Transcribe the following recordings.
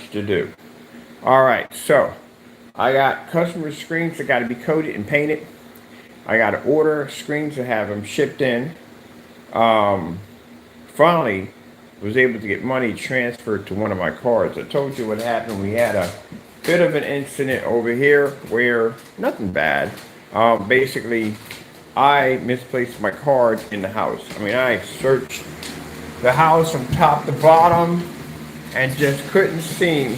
much to do. All right, so I got customer screens that got to be coated and painted. I got to order screens to have them shipped in. Um, Finally, was able to get money transferred to one of my cards. I told you what happened. We had a bit of an incident over here where nothing bad. Basically, I misplaced my card in the house. I mean, I searched the house from top to bottom and just couldn't seem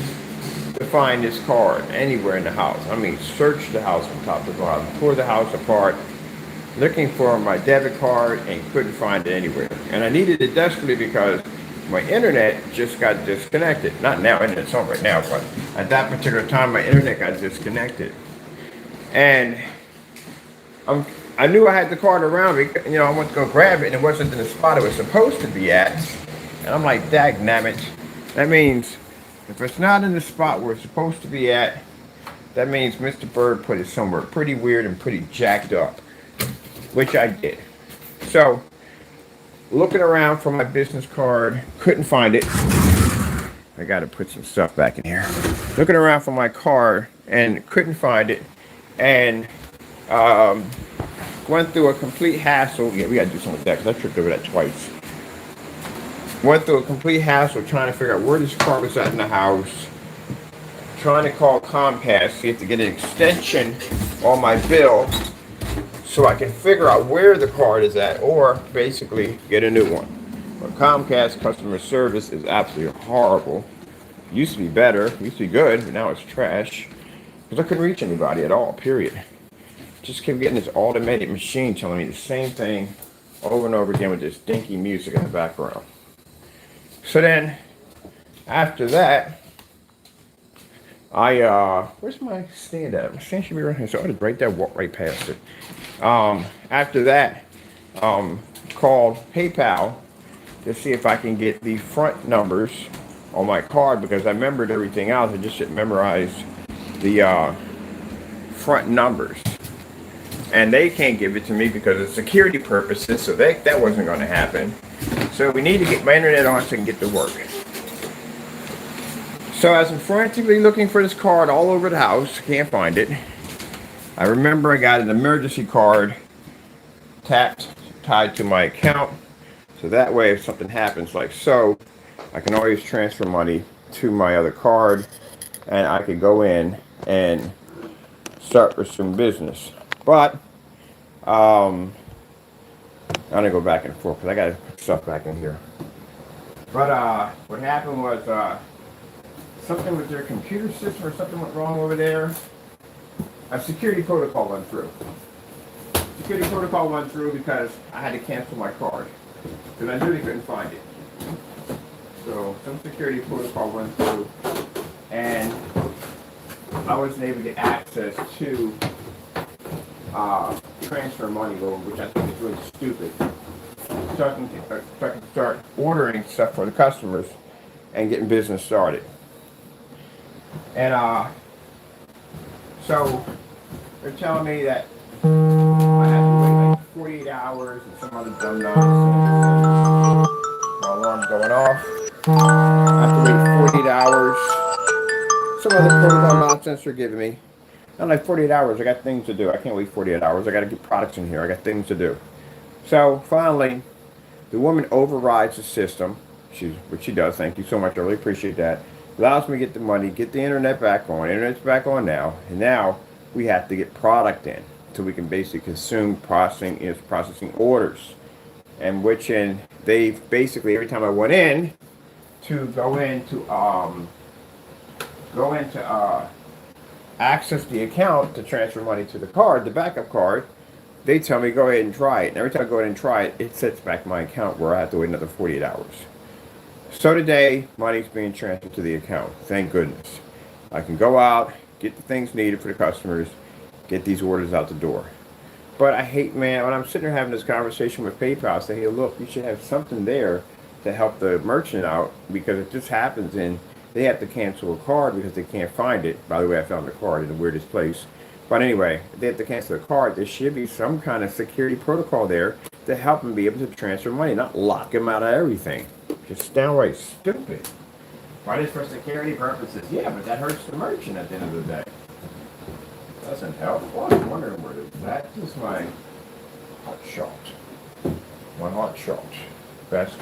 to find this card anywhere in the house. I mean, searched the house from top to bottom, tore the house apart, looking for my debit card and couldn't find it anywhere. And I needed it desperately because my internet just got disconnected. Not now, internet's on right now, but at that particular time, my internet got disconnected. And I knew I had the card around me. You know, I went to go grab it, and it wasn't in the spot it was supposed to be at. And I'm like, dag nabbit. That means if it's not in the spot where it's supposed to be at, that means Mr. Bird put it somewhere pretty weird and pretty jacked up, which I did. So, looking around for my business card, couldn't find it. I gotta put some stuff back in here. Looking around for my card and couldn't find it, and went through a complete hassle. Yeah, we gotta do something with that because I tripped over that twice. Went through a complete hassle trying to figure out where this card was at in the house. Trying to call Comcast, see if to get an extension on my bill so I can figure out where the card is at, or basically get a new one. But Comcast customer service is absolutely horrible. Used to be better, used to be good, but now it's trash. Because I couldn't reach anybody at all, period. Just kept getting this automated machine telling me the same thing over and over again with this dinky music in the background. So then, after that, where's my stand at? My stand should be right here, so I just right there, walk right past it. After that, called PayPal to see if I can get the front numbers on my card because I remembered everything else. I just didn't memorize the front numbers. And they can't give it to me because of security purposes, so that wasn't going to happen. So we need to get my internet on so I can get to work. So as I'm frantically looking for this card all over the house, can't find it. I remember I got an emergency card tied to my account. So that way if something happens like so, I can always transfer money to my other card and I could go in and start with some business. But I'm gonna go back and forth because I gotta put stuff back in here. But what happened was something with their computer system or something went wrong over there. A security protocol went through. Security protocol went through because I had to cancel my card because I knew they couldn't find it. So some security protocol went through, and I wasn't able to get access to transfer money over, which I think is really stupid. So I can start ordering stuff for the customers and getting business started. And so they're telling me that I have to wait like 48 hours and some other dumb nonsense. My alarm's going off. I have to wait 48 hours. Some other protocol nonsense they're giving me. Not like 48 hours. I got things to do. I can't wait 48 hours. I got to get products in here. I got things to do. So finally, the woman overrides the system. Which she does. Thank you so much. I really appreciate that. Allows me to get the money, get the internet back on. Internet's back on now. And now we have to get product in so we can basically consume processing orders. And they basically, every time I went in to go into access the account to transfer money to the card, the backup card, they tell me go ahead and try it. And every time I go ahead and try it, it sets back my account where I have to wait another 48 hours. So today, money's being transferred to the account. Thank goodness. I can go out, get the things needed for the customers, get these orders out the door. But I hate, man, when I'm sitting there having this conversation with PayPal, I say, hey, look, you should have something there to help the merchant out because it just happens and they have to cancel a card because they can't find it. By the way, I found the card in the weirdest place. But anyway, if they have to cancel the card, there should be some kind of security protocol there to help them be able to transfer money, not lock them out of everything. Just downright stupid. Why does for security purposes? Yeah, but that hurts the merchant at the end of the day. Doesn't help. Well, I'm wondering where that is my hot shot. My hot shot. Best.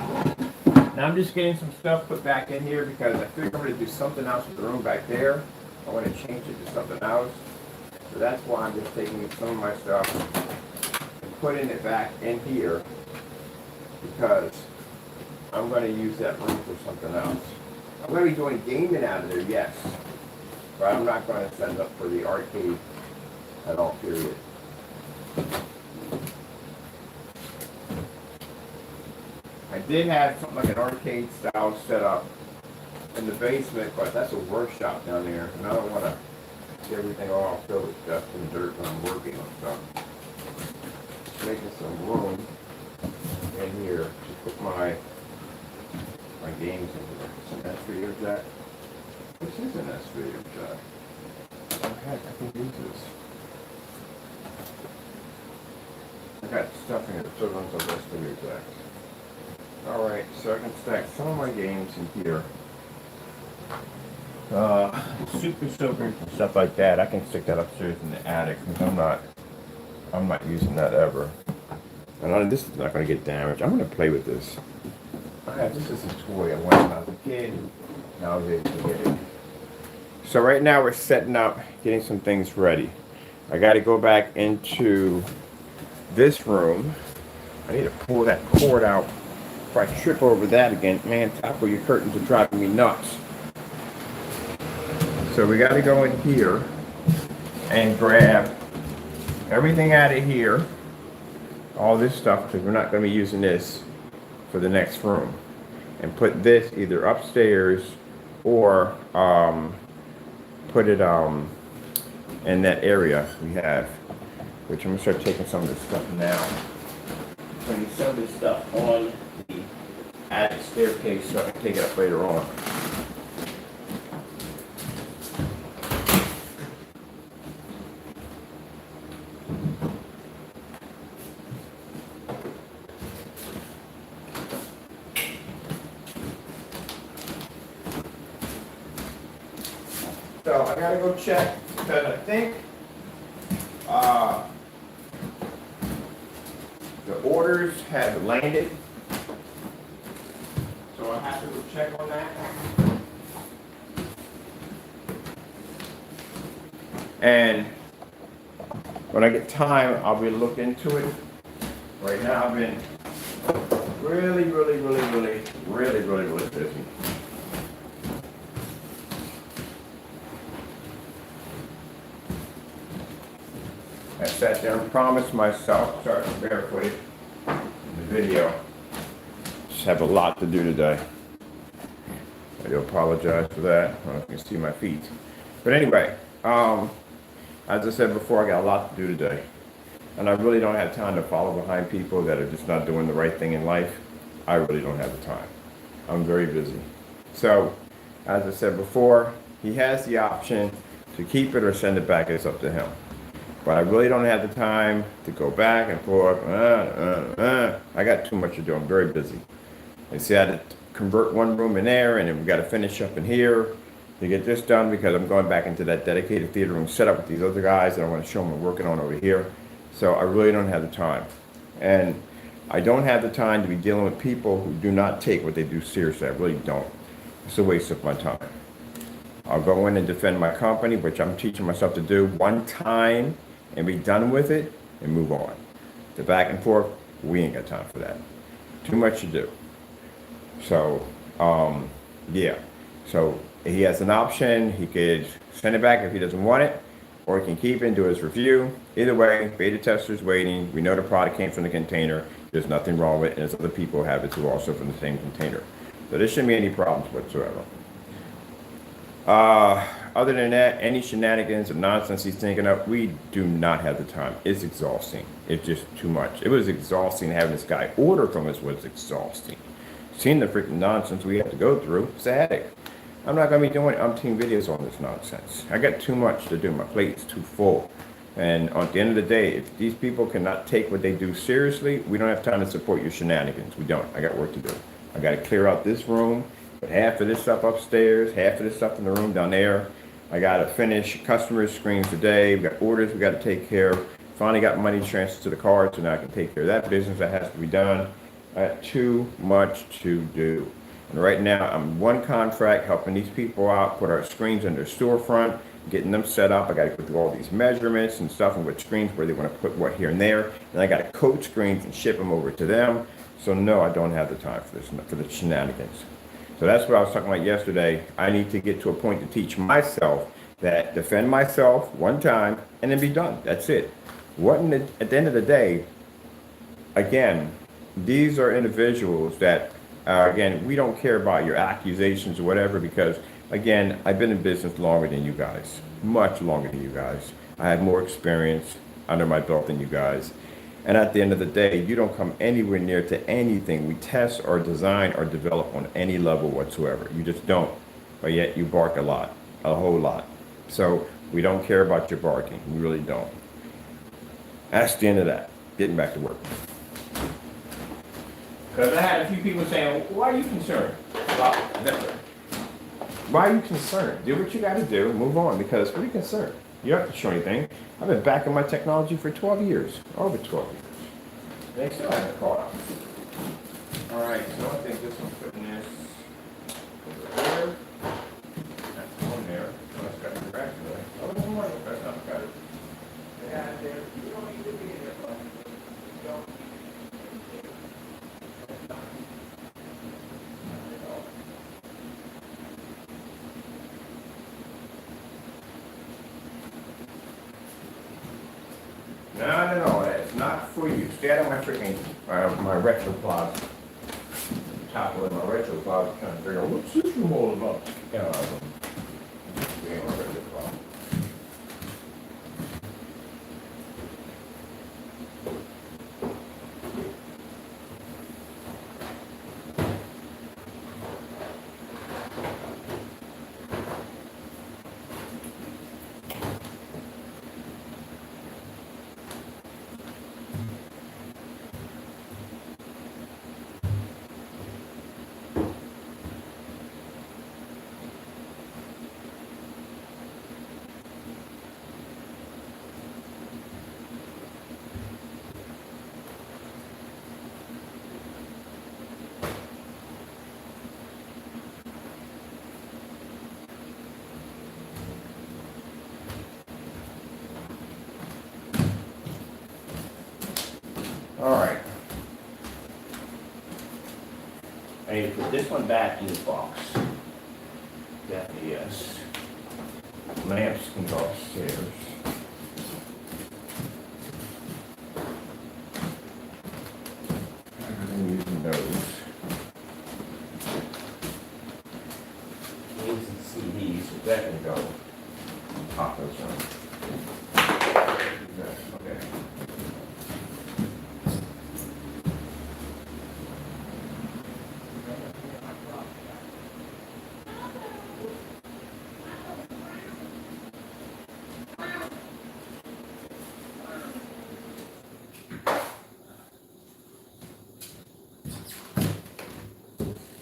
Now I'm just getting some stuff put back in here because I think I'm going to do something else with the room back there. I want to change it to something else. So that's why I'm just taking some of my stuff and putting it back in here because I'm going to use that room for something else. I'm going to be doing gaming out of there, yes. But I'm not going to send up for the arcade at all, period. I did have something like an arcade style set up in the basement, but that's a workshop down there, and I don't want to get everything all filled with dust and dirt when I'm working on stuff. Making some room in here to put my games in here. It's an S-Video jack. This is an S-Video jack. Oh heck, I can use this. I got stuff in here that still runs on S-Video jack. Alright, so I can stack some of my games in here. Super Soaker and stuff like that. I can stick that upstairs in the attic because I'm not using that ever. And this is not going to get damaged. I'm going to play with this. This is a toy I wanted when I was a kid. Now I was able to get it. So right now we're setting up, getting some things ready. I got to go back into this room. I need to pull that cord out before I trip over that again. Man, Taco, your curtains are driving me nuts. So we got to go in here and grab everything out of here. All this stuff, because we're not going to be using this for the next room. And put this either upstairs or put it in that area we have. Which I'm going to start taking some of this stuff now. Putting some of this stuff on the attic staircase so I can take it up later on. So I gotta go check because I think the orders have landed. So I have to go check on that. And when I get time, I'll be looking into it. Right now I've been really busy. I sat there and promised myself, sorry I'm barefooted in the video, just have a lot to do today. I do apologize for that. I don't know if you can see my feet. But anyway, as I said before, I got a lot to do today. And I really don't have time to follow behind people that are just not doing the right thing in life. I really don't have the time. I'm very busy. So, as I said before, he has the option to keep it or send it back. It's up to him. But I really don't have the time to go back and forth. I got too much to do. I'm very busy. I see I had to convert one room in there, and then we got to finish up in here to get this done because I'm going back into that dedicated theater room setup with these other guys that I want to show them I'm working on over here. So I really don't have the time. And I don't have the time to be dealing with people who do not take what they do seriously. I really don't. It's a waste of my time. I'll go in and defend my company, which I'm teaching myself to do one time and be done with it and move on. The back and forth, we ain't got time for that. Too much to do. So, yeah. So he has an option. He could send it back if he doesn't want it, or he can keep it and do his review. Either way, beta tester's waiting. We know the product came from the container. There's nothing wrong with it, and there's other people who have it too also from the same container. So there shouldn't be any problems whatsoever. Other than that, any shenanigans or nonsense he's thinking of, we do not have the time. It's exhausting. It's just too much. It was exhausting having this guy order from us was exhausting. Seeing the freaking nonsense we have to go through, it's a headache. I'm not going to be doing umpteen videos on this nonsense. I got too much to do. My plate is too full. And at the end of the day, if these people cannot take what they do seriously, we don't have time to support your shenanigans. We don't. I got work to do. I got to clear out this room But half of this stuff upstairs, half of this stuff in the room down there. I got to finish customer screens today. We got orders we got to take care of. Finally got money transferred to the card, so now I can take care of that business that has to be done. I got too much to do. And right now, I'm one contract helping these people out, put our screens in their storefront, getting them set up. I got to go through all these measurements and stuff and what screens where they want to put what here and there. And I got to code screens and ship them over to them. So no, I don't have the time for this, for the shenanigans. So that's what I was talking about yesterday. I need to get to a point to teach myself that defend myself one time and then be done. That's it. At the end of the day, again, these are individuals that, again, we don't care about your accusations or whatever because, again, I've been in business longer than you guys, much longer than you guys. I have more experience under my belt than you guys. And at the end of the day, you don't come anywhere near to anything we test or design or develop on any level whatsoever. You just don't. But yet you bark a lot, a whole lot. So we don't care about your barking. We really don't. That's the end of that. Getting back to work. Because I had a few people saying, why are you concerned about that? Why are you concerned? Do what you got to do. Move on. Because what are you concerned? You don't have to show anything. I've been backing my technology for 12 years. Over 12 years. They still haven't caught up. All right. So I think this one's putting this over there. That's one there. Oh, that's got the back there. Oh, no more. That's not got it. Yeah, there. You don't need to be in there. You don't. No, that's not for you. Stay out of my freaking, my retro closet. Top of my retro closet, trying to figure out what's this room all about. Stay in my retro closet. All right. I need to put this one back in the box. Definitely yes. Lamps can go upstairs. I'm using those. Games and CDs, so that can go. Pop those on. Okay.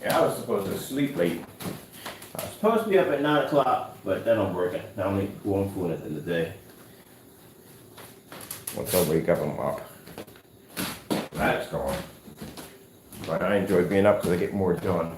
Yeah, I was supposed to sleep late. I was supposed to be up at 9 o'clock, but that don't work. I only one food at the end of the day. Once I wake up, I'm up. That's gone. But I enjoy being up because I get more done.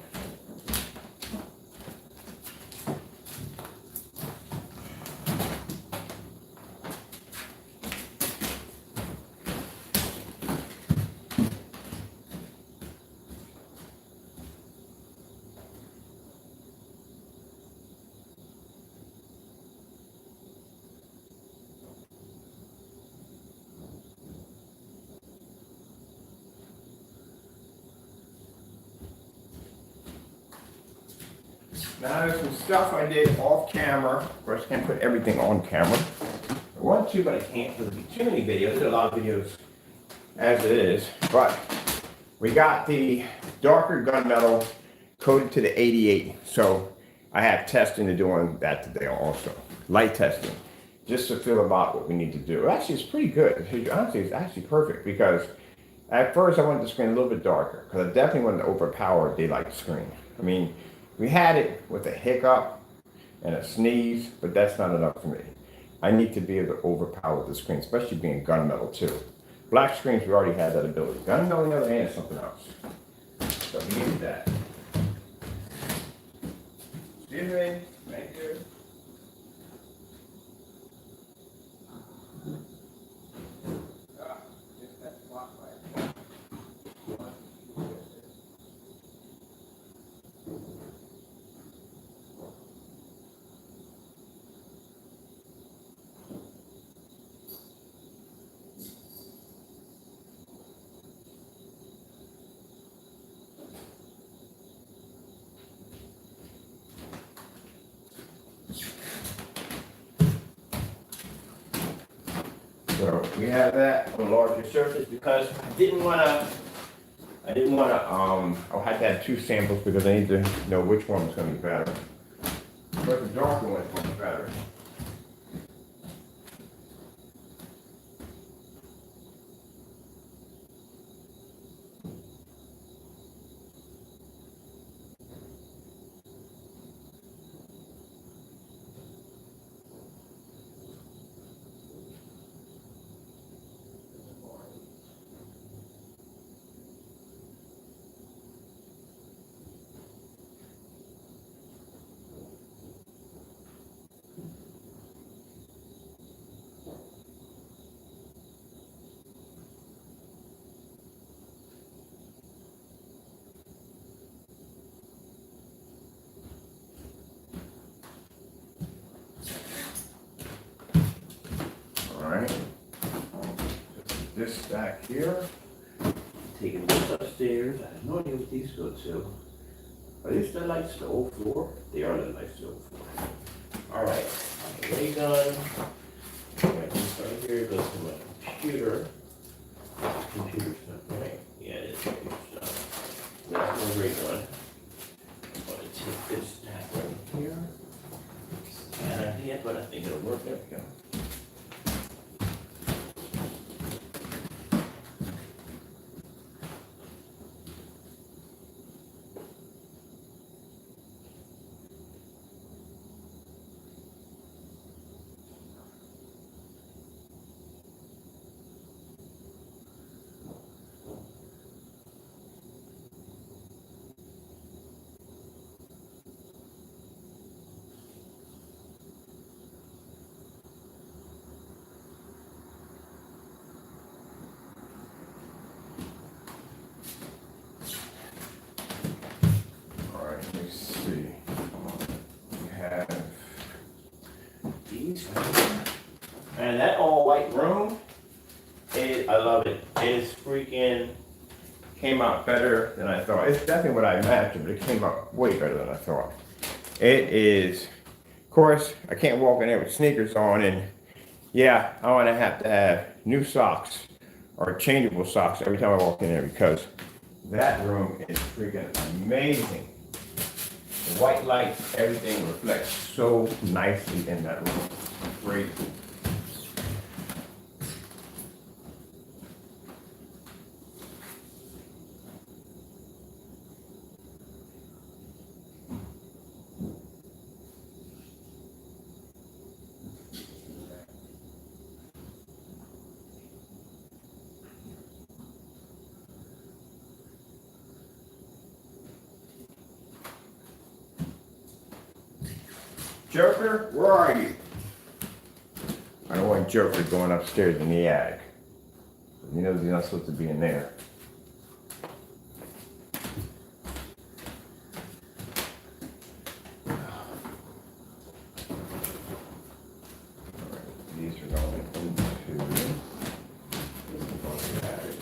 Now there's some stuff I did off camera. Of course, I can't put everything on camera. I want to, but I can't because there'll be too many videos. There's a lot of videos as it is. But we got the darker gunmetal coated to the 88. So I have testing to do on that today also. Light testing. Just to feel about what we need to do. Actually, it's pretty good. Honestly, it's actually perfect because at first I wanted the screen a little bit darker because I definitely wanted to overpower daylight screen. I mean, We had it with a hiccup and a sneeze, but that's not enough for me. I need to be able to overpower the screen, especially being gunmetal too. Black screens, we already had that ability. Gunmetal, on the other hand, is something else. So we needed that. Excuse me, thank you. So we have that on a larger surface because I had to have two samples because I need to know which one was going to be better. But the darker one is going to be better. Alright. This back here. Taking this upstairs. I have no idea what these go to. Are these the lights to the old floor? They are the lights to the old floor. Alright. Ray gun. Right, this right here goes to my computer. Computer stuff, right? Yeah, it is computer stuff. That's my ray gun. I'm going to take this stack right here. And I hit, but I think it'll work. There we go. Alright, let me see. We have These. And that all white room, I love it. It is freaking. came out better than I thought. It's definitely what I imagined, but it came out way better than I thought. It is, of course, I can't walk in there with sneakers on, and yeah, I want to have new socks or changeable socks every time I walk in there because that room is freaking amazing. The white lights, everything reflects so nicely in that room. Great. Joker, where are you? I don't want Joker going upstairs in the attic. You know he's not supposed to be in there. These are going into the attic.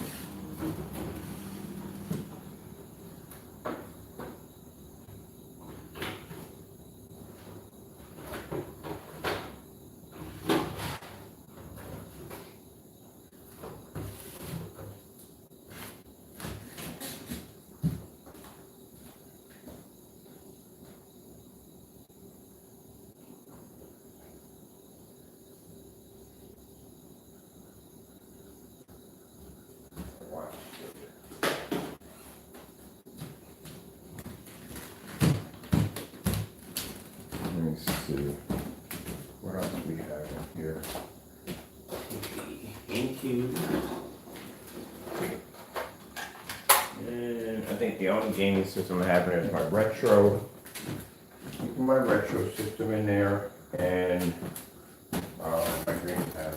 what else do we have in here? GameCube. And I think the only gaming system I have in there is my retro. Keep my retro system in there and my Dreamcast.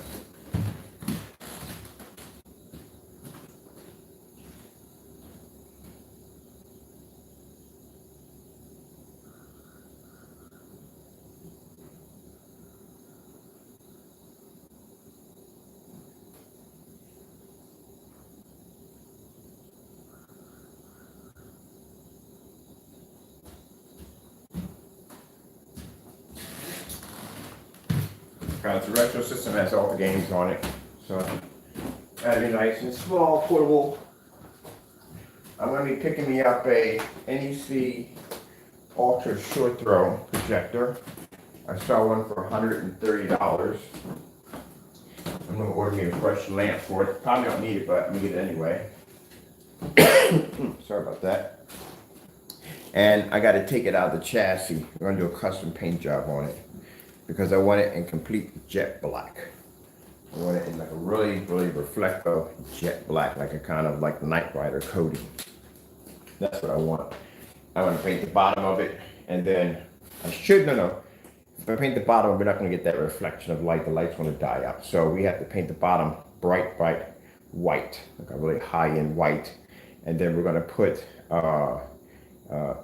Because the retro system has all the games on it, so that'd be nice and small, portable. I'm going to be picking me up a NEC Ultra Short Throw projector. I saw one for $130. I'm going to order me a fresh lamp for it. Probably don't need it, but I'm going to get it anyway. Sorry about that. And I got to take it out of the chassis. I'm going to do a custom paint job on it, because I want it in complete jet black. I want it in like a really, really reflective jet black, like a kind of like Knight Rider coating. That's what I want. I want to paint the bottom of it, and then no. If I paint the bottom, we're not going to get that reflection of light. The light's going to die out. So we have to paint the bottom bright white, like a really high-end white. And then we're going to put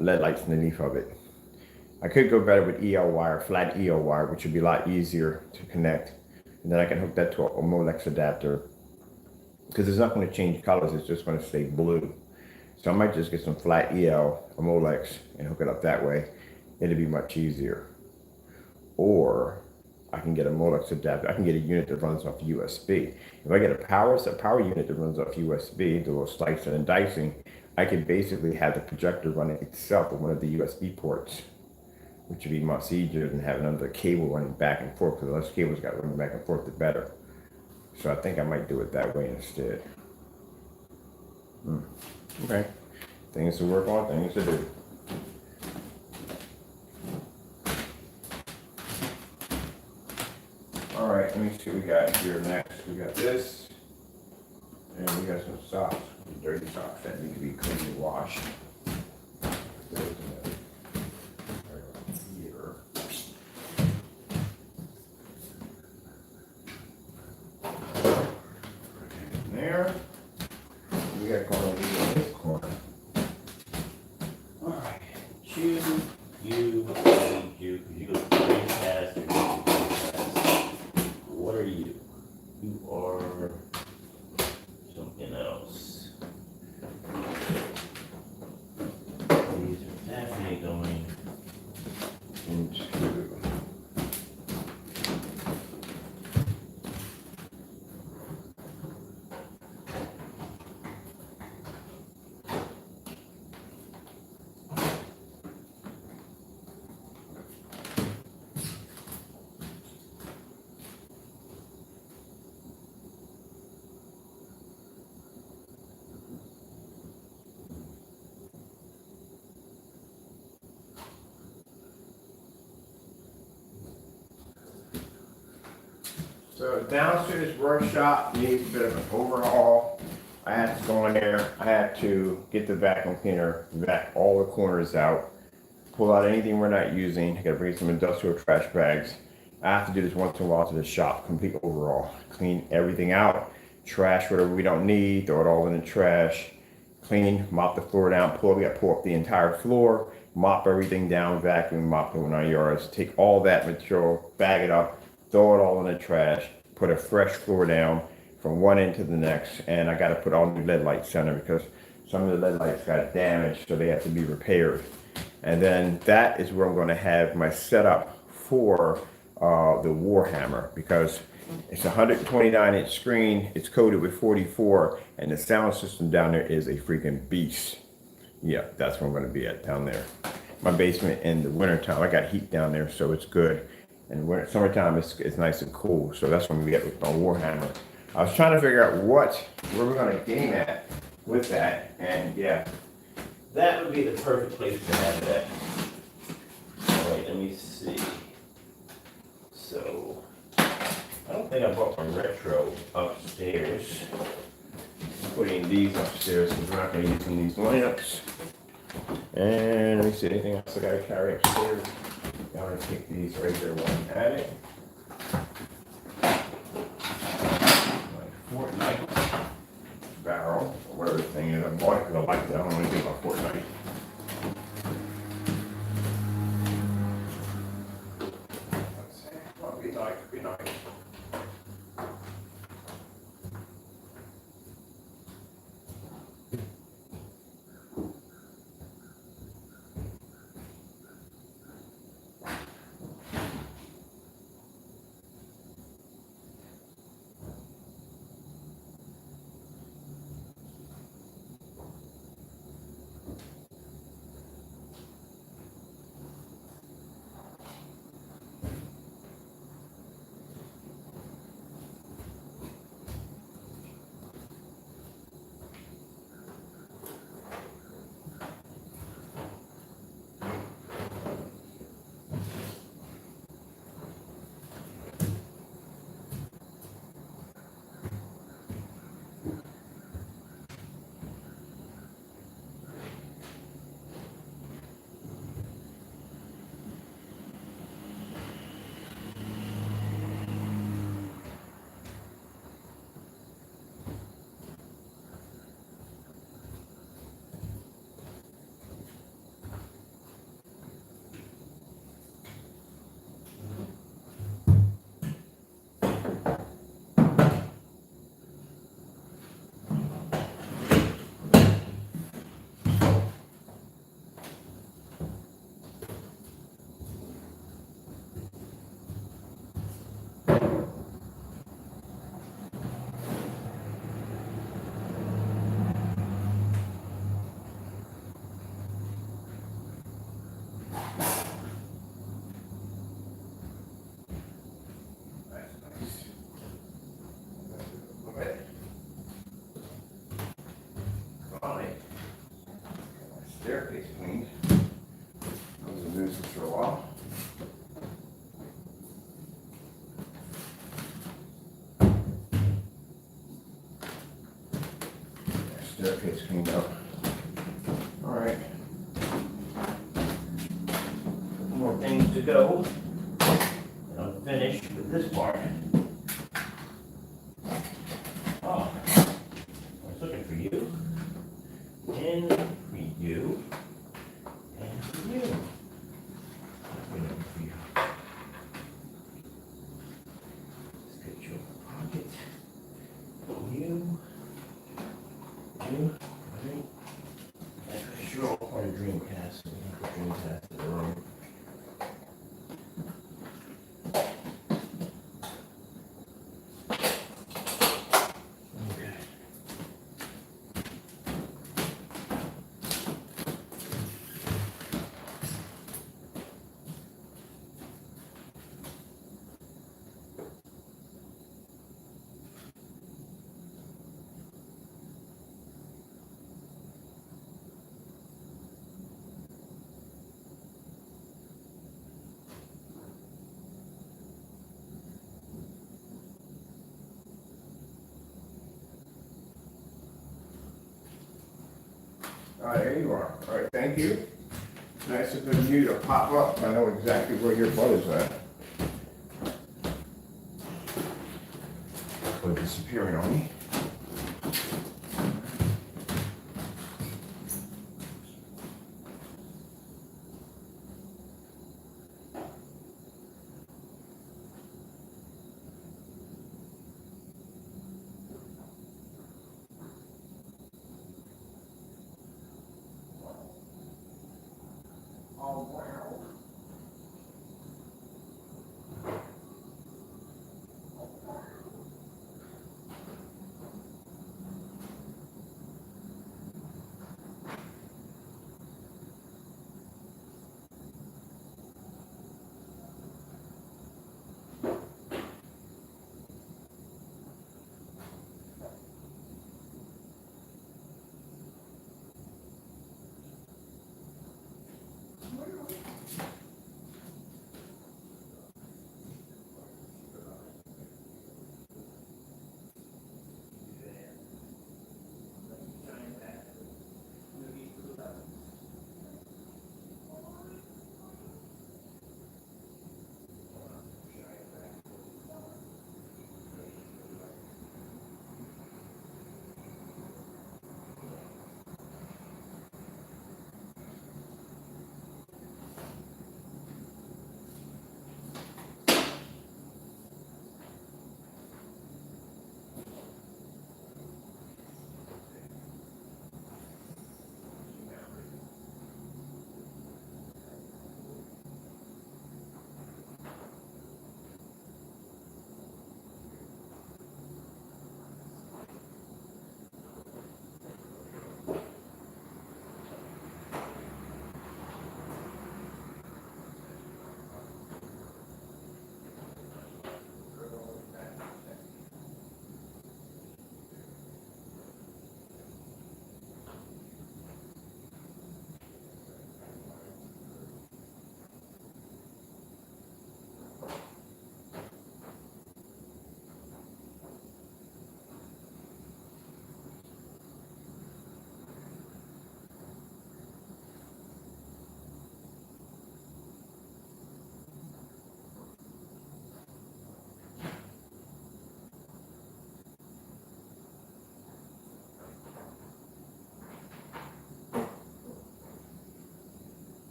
LED lights underneath of it. I could go better with EL wire, flat EL wire, which would be a lot easier to connect. And then I can hook that to a Molex adapter, because it's not going to change colors. It's just going to stay blue. So I might just get some flat EL, a Molex, and hook it up that way. It'll be much easier. Or I can get a Molex adapter. I can get a unit that runs off USB. If I get a power unit that runs off USB, the little slicing and dicing, I could basically have the projector running itself with one of the USB ports, which would be much easier than having another cable running back and forth, because the less cables got running back and forth, the better. So I think I might do it that way instead. Okay. Things to work on, things to do. All right, let me see what we got here next. We got this, and we got some socks, dirty socks that need to be cleanly washed. There. We got going over here in this corner. Alright. You, because you go Dreamcast or Dreamcast. What are you? You are something else. These are definitely going into So downstairs workshop needs a bit of an overhaul. I had to go in there. I had to get the vacuum cleaner, vac all the corners out, pull out anything we're not using. I got to bring some industrial trash bags. I have to do this once in a while to the shop, complete overhaul, clean everything out, trash whatever we don't need, throw it all in the trash, clean, mop the floor down, we got to pull up the entire floor, mop everything down, vacuum, mop it in our yards, take all that material, bag it up, throw it all in the trash, put a fresh floor down from one end to the next, and I got to put all new LED lights on there because some of the LED lights got damaged, so they have to be repaired. And then that is where I'm going to have my setup for the Warhammer, because it's a 129-inch screen, it's coated with 44, and the sound system down there is a freaking beast. Yeah, that's where I'm going to be at, down there. My basement in the wintertime, I got heat down there, so it's good. And when it's summertime, it's nice and cool. So that's when we get with my Warhammer. I was trying to figure out where we're going to game at with that. And yeah, that would be the perfect place to have that. Alright, let me see. So, I don't think I brought my retro upstairs. I'm putting these upstairs because we're not going to use these lamps. And let me see, anything else I got to carry upstairs? I'm going to take these right there while I'm at it. My Fortnite barrel, or whatever the thing is. I bought it because I like that. I don't know anything about Fortnite. Be nice, be nice. Staircase cleaned. That was a nuisance for a while. Staircase cleaned up. All right. Couple more things to go. And I'm finished with this part. Oh, I was looking for you. And for you. And for you. I'm looking for you. Let's get you in the pocket. You. You. Right. That's sure all part of Dreamcast. So we have the Dreamcast in the room. Okay. All right, there you are. All right, thank you. Nice of you to pop up. I know exactly where your butt is at. Quit disappearing on me. Oh, wow.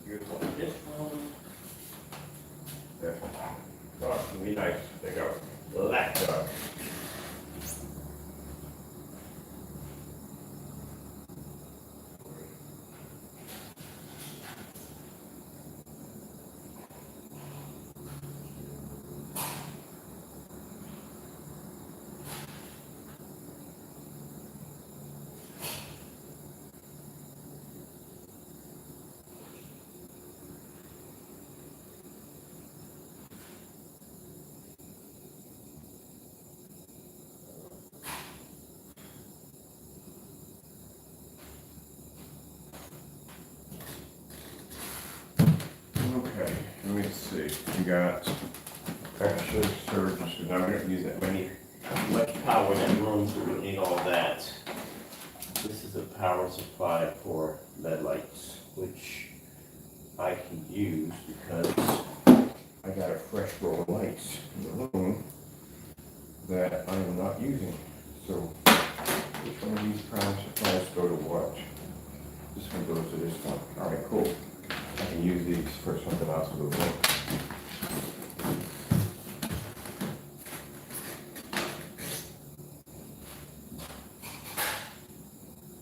Here's one. This one. Yeah. Oh, it's gonna be nice. There you go. Laptop. Okay, let me see. We got extra surge. Now we don't use that many. Much power in that room, so we don't need all that. This is a power supply for LED lights, which I can use because I got a fresh row of lights in the room that I am not using. So which one of these power supplies go to what? This one goes to this one. All right, cool. I can use these for something else a little bit.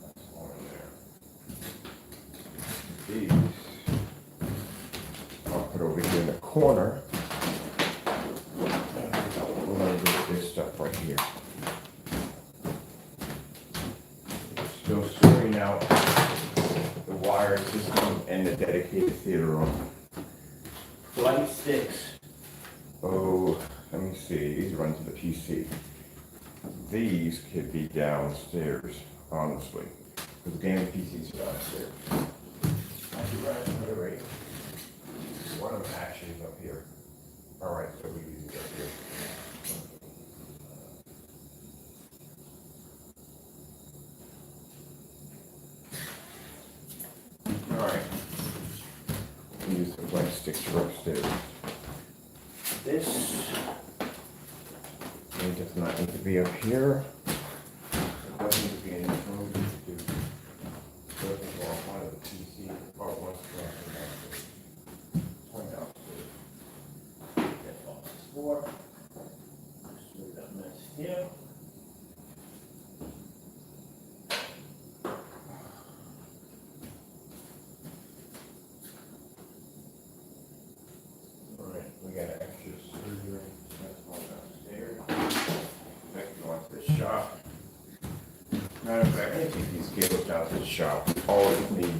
That's one in there. These I'll put over here in the corner. We're gonna do this stuff right here. Still sorting out the wire system and the dedicated theater room. flight 6. Oh, let me see. These run to the PC. These could be downstairs, honestly. Because the gaming PCs are downstairs. Actually, right, wait, wait. One of them actually is up here. Alright, so we use it up here. Alright. Use the blank sticks for upstairs. This, It does not need to be up here. It doesn't need to be in this room. It doesn't go on one of the PC or one downstairs. One downstairs. that's all this for. Smooth that mess here. Alright, we got an extra surgery. That's one downstairs. Next one to the shop. Matter of fact, I think these cables down to the shop. Always need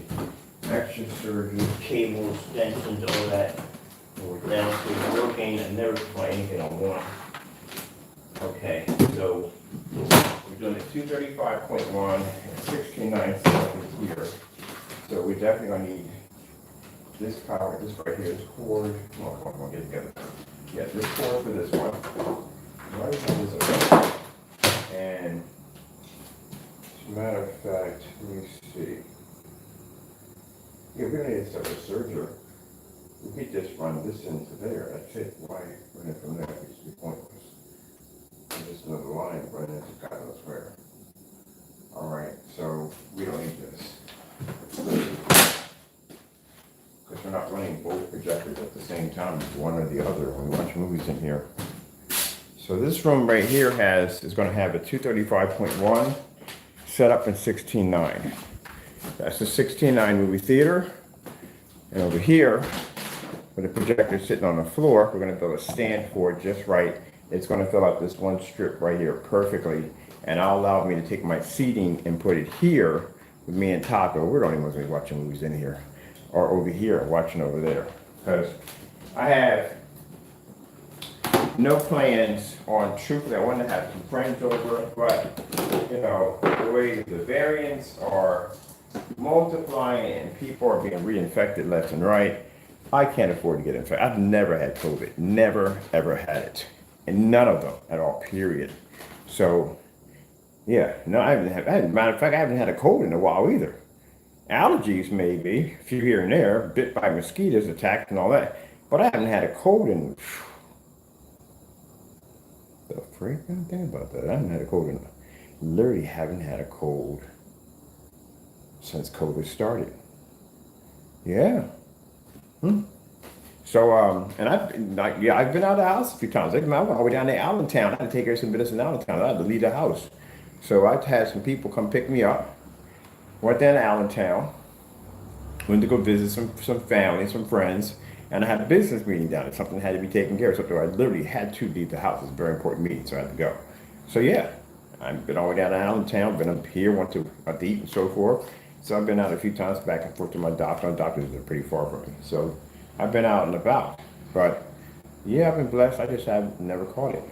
extra surgery. Cables, extensions, all that. And we're down to the real gain. I never play anything on one. Okay, so We're doing a 235.1 and 16.9 here. So we definitely gonna need this power, this right here, this cord. Come on, get it together. Yeah, this cord for this one. Right on this one. And as a matter of fact, let me see. Yeah, we don't need to start a surgery. We could just run this into there. That's it. Why run it from there? It used to be pointless. There's just another line running into God knows where. All right, so we don't need this. Because we're not running both projectors at the same time, it's one or the other when we watch movies in here. So this room right here is going to have a 235.1 set up in 16.9. That's the 16.9 movie theater. And over here, with the projector sitting on the floor, we're going to build a stand for it just right. It's going to fill out this one strip right here perfectly. And I'll allow me to take my seating and put it here with me and Taco. We're the only ones going to be watching movies in here. Or over here, watching over there. Because I have no plans on, truthfully, I want to have some friends over, but, you know, the way the variants are multiplying and people are being reinfected left and right, I can't afford to get infected. I've never had COVID. Never, ever had it. And none of them at all, period. So, yeah, no, matter of fact, I haven't had a cold in a while either. Allergies, maybe, a few here and there, bit by mosquitoes, attacked and all that. But I haven't had a cold in, the freak, I didn't think about that. I haven't had a cold in, literally haven't had a cold since COVID started. Yeah. So, and I've been, like, yeah, I've been out of the house a few times. I went all the way down to Allentown. I had to take care of some business in Allentown. I had to leave the house. So I had some people come pick me up. Went down to Allentown. Went to go visit some family, some friends, and I had a business meeting down there. Something had to be taken care of. Something I literally had to leave the house. It's a very important meeting, so I had to go. So yeah, I've been all the way down to Allentown. Been up here, went to eat and so forth. So I've been out a few times back and forth to my doctor. My doctors are pretty far from me, so I've been out and about. But yeah, I've been blessed. I just have never caught it.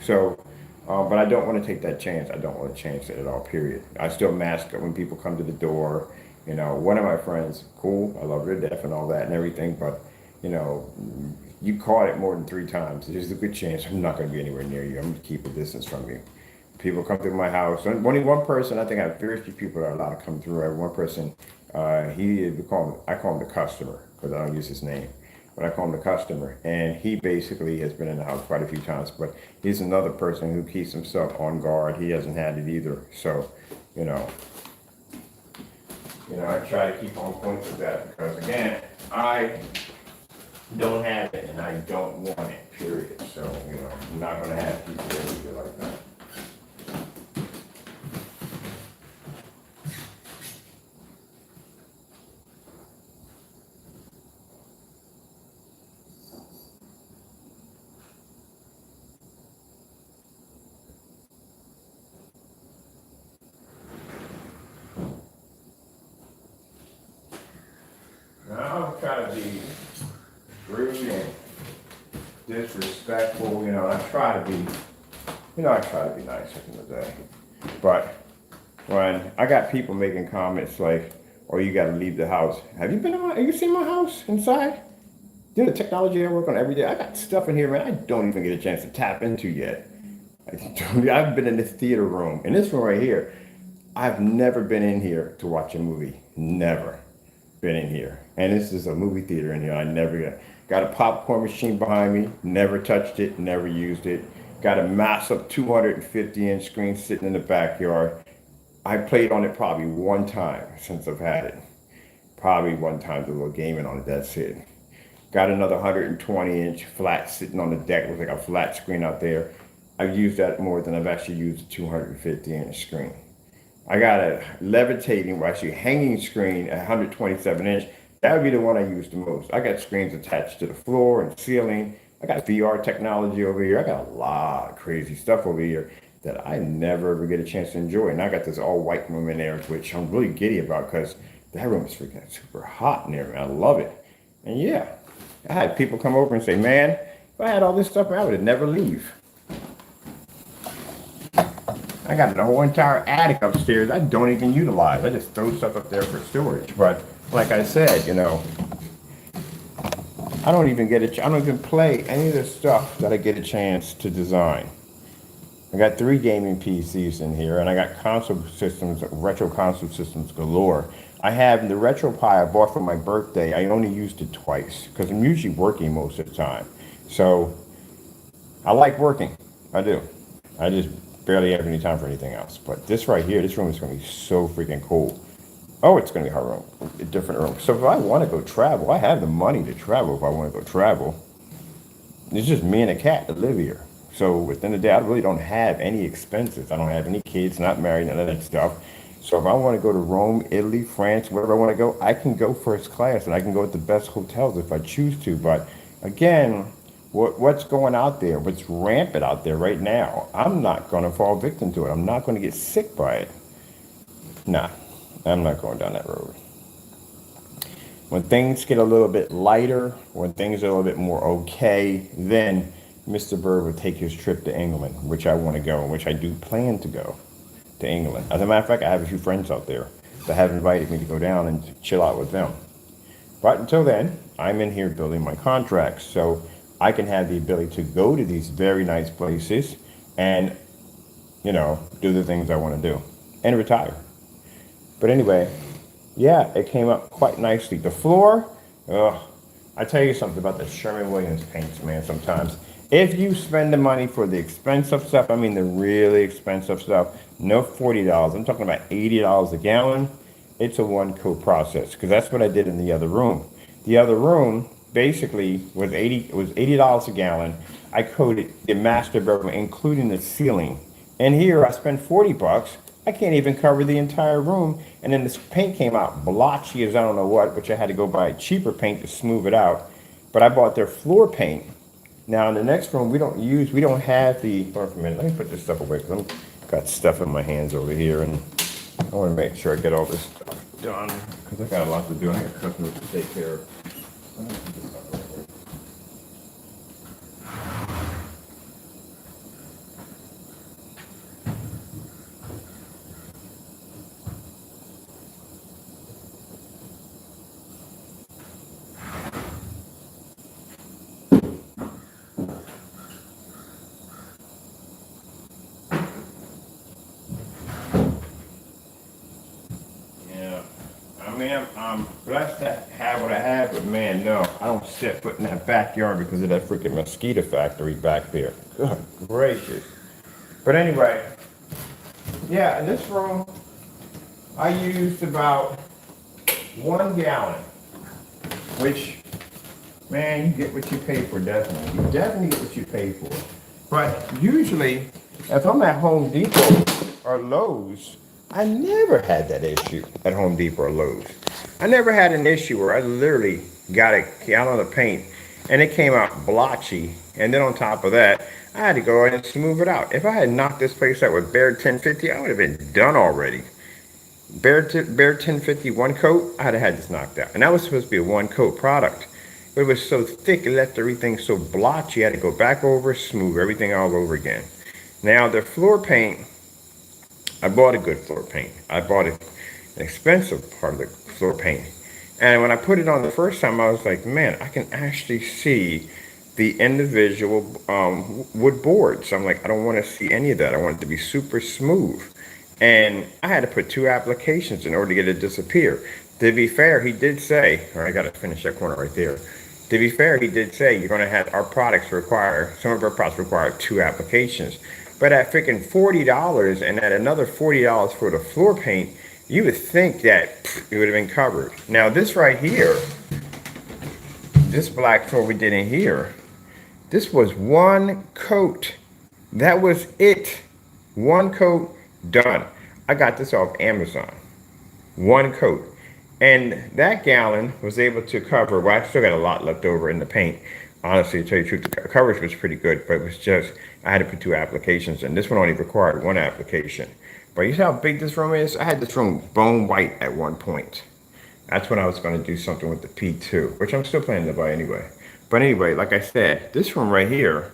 So, but I don't want to take that chance. I don't want to change it at all, period. I still mask up when people come to the door. You know, one of my friends, cool, I love her to death and all that and everything, but, you know, you caught it more than 3 times. There's a good chance I'm not going to be anywhere near you. I'm going to keep a distance from you. People come through my house. Only one person, I think I have very few people that are allowed to come through. Every one person, I call him the customer because I don't use his name. But I call him the customer, and he basically has been in the house quite a few times. But he's another person who keeps himself on guard. He hasn't had it either. So, you know, I try to keep on point with that because again, I don't have it and I don't want it. Period. So, I'm not going to have people that feel like that. Now, I don't try to be rude and disrespectful, I try to be, I try to be nice at the end of the day. But when I got people making comments like, oh, you got to leave the house. Have you seen my house inside? The technology I work on every day. I got stuff in here, man, I don't even get a chance to tap into yet. I've been in this theater room, in this room right here. I've never been in here to watch a movie. Never been in here. And this is a movie theater in here. I never got a popcorn machine behind me. Never touched it. Never used it. Got a massive 250-inch screen sitting in the backyard. I played on it probably one time since I've had it. Probably one time, did a little gaming on it. That's it. Got another 120-inch flat sitting on the deck. It was like a flat screen out there. I've used that more than I've actually used a 250-inch screen. I got a levitating, well, actually hanging screen, a 127-inch. That would be the one I use the most. I got screens attached to the floor and ceiling. I got VR technology over here. I got a lot of crazy stuff over here that I never ever get a chance to enjoy. And I got this all white room in there, which I'm really giddy about because that room is freaking super hot in there, man. I love it. And yeah, I had people come over and say, man, if I had all this stuff, man, I would have never leave. I got the whole entire attic upstairs I don't even utilize. I just throw stuff up there for storage. But like I said, I don't even play any of the stuff that I get a chance to design. I got 3 gaming PCs in here, and I got console systems, retro console systems galore. I have the RetroPie I bought for my birthday. I only used it twice because I'm usually working most of the time. So I like working. I do. I just barely have any time for anything else. But this right here, this room is going to be so freaking cool. Oh, it's going to be her room, a different room. So if I want to go travel, I have the money to travel if I want to go travel. It's just me and a cat that live here. So at the end of the day, I really don't have any expenses. I don't have any kids, not married, none of that stuff. So if I want to go to Rome, Italy, France, wherever I want to go, I can go first class and I can go at the best hotels if I choose to. But again, what's going out there, what's rampant out there right now, I'm not going to fall victim to it. I'm not going to get sick by it. Nah, I'm not going down that road. When things get a little bit lighter, when things are a little bit more okay, then Mr. Bird will take his trip to England, which I want to go, and which I do plan to go to England. As a matter of fact, I have a few friends out there that have invited me to go down and chill out with them. But until then, I'm in here building my contracts, so I can have the ability to go to these very nice places and, do the things I want to do and retire. But anyway, yeah, it came up quite nicely. The floor, I tell you something about the Sherwin-Williams paints, man, sometimes. If you spend the money for the expensive stuff, I mean the really expensive stuff, no $40, I'm talking about $80 a gallon, it's a one-coat process, because that's what I did in the other room. The other room, basically was $80 a gallon. I coated the master bedroom, including the ceiling. And here I spent 40 bucks. I can't even cover the entire room. And then this paint came out blotchy as I don't know what, which I had to go buy cheaper paint to smooth it out. But I bought their floor paint. Now in the next room, we don't have the, hold on for a minute, let me put this stuff away because I've got stuff in my hands over here and I want to make sure I get all this stuff done because I got a lot to do. I got customers to take care of. Yeah, I mean, I'm blessed to have what I have, but man, no, I don't set foot in that backyard because of that freaking mosquito factory back there. Good gracious. But anyway, yeah, in this room, I used about 1 gallon, which, man, you get what you pay for, definitely. You definitely get what you pay for. But usually, if I'm at Home Depot or Lowe's, I never had that issue at Home Depot or Lowe's. I never had an issue where I literally got a gallon of paint and it came out blotchy. And then on top of that, I had to go in and smooth it out. If I had knocked this place out with Behr 1050, I would have been done already. Behr 1050 one coat, I'd have had this knocked out. And that was supposed to be a one coat product. But it was so thick, it left everything so blotchy, I had to go back over, smooth everything all over again. Now the floor paint, I bought a good floor paint. I bought an expensive part of the floor paint. And when I put it on the first time, I was like, man, I can actually see the individual wood boards. I'm like, I don't want to see any of that. I want it to be super smooth. And I had to put 2 applications in order to get it to disappear. To be fair, he did say, or I got to finish that corner right there. To be fair, he did say you're going to have some of our products require 2 applications. But at freaking $40 and at another $40 for the floor paint, you would think that it would have been covered. Now this right here, this black floor we did in here, this was 1 coat. That was it. 1 coat, done. I got this off Amazon. 1 coat. And that gallon was able to cover, well, I still got a lot left over in the paint. Honestly, to tell you the truth, the coverage was pretty good, but it was just, I had to put 2 applications in. This one only required 1 application. But you see how big this room is? I had this room bone white at one point. That's when I was going to do something with the P2, which I'm still planning to buy anyway. But anyway, like I said, this room right here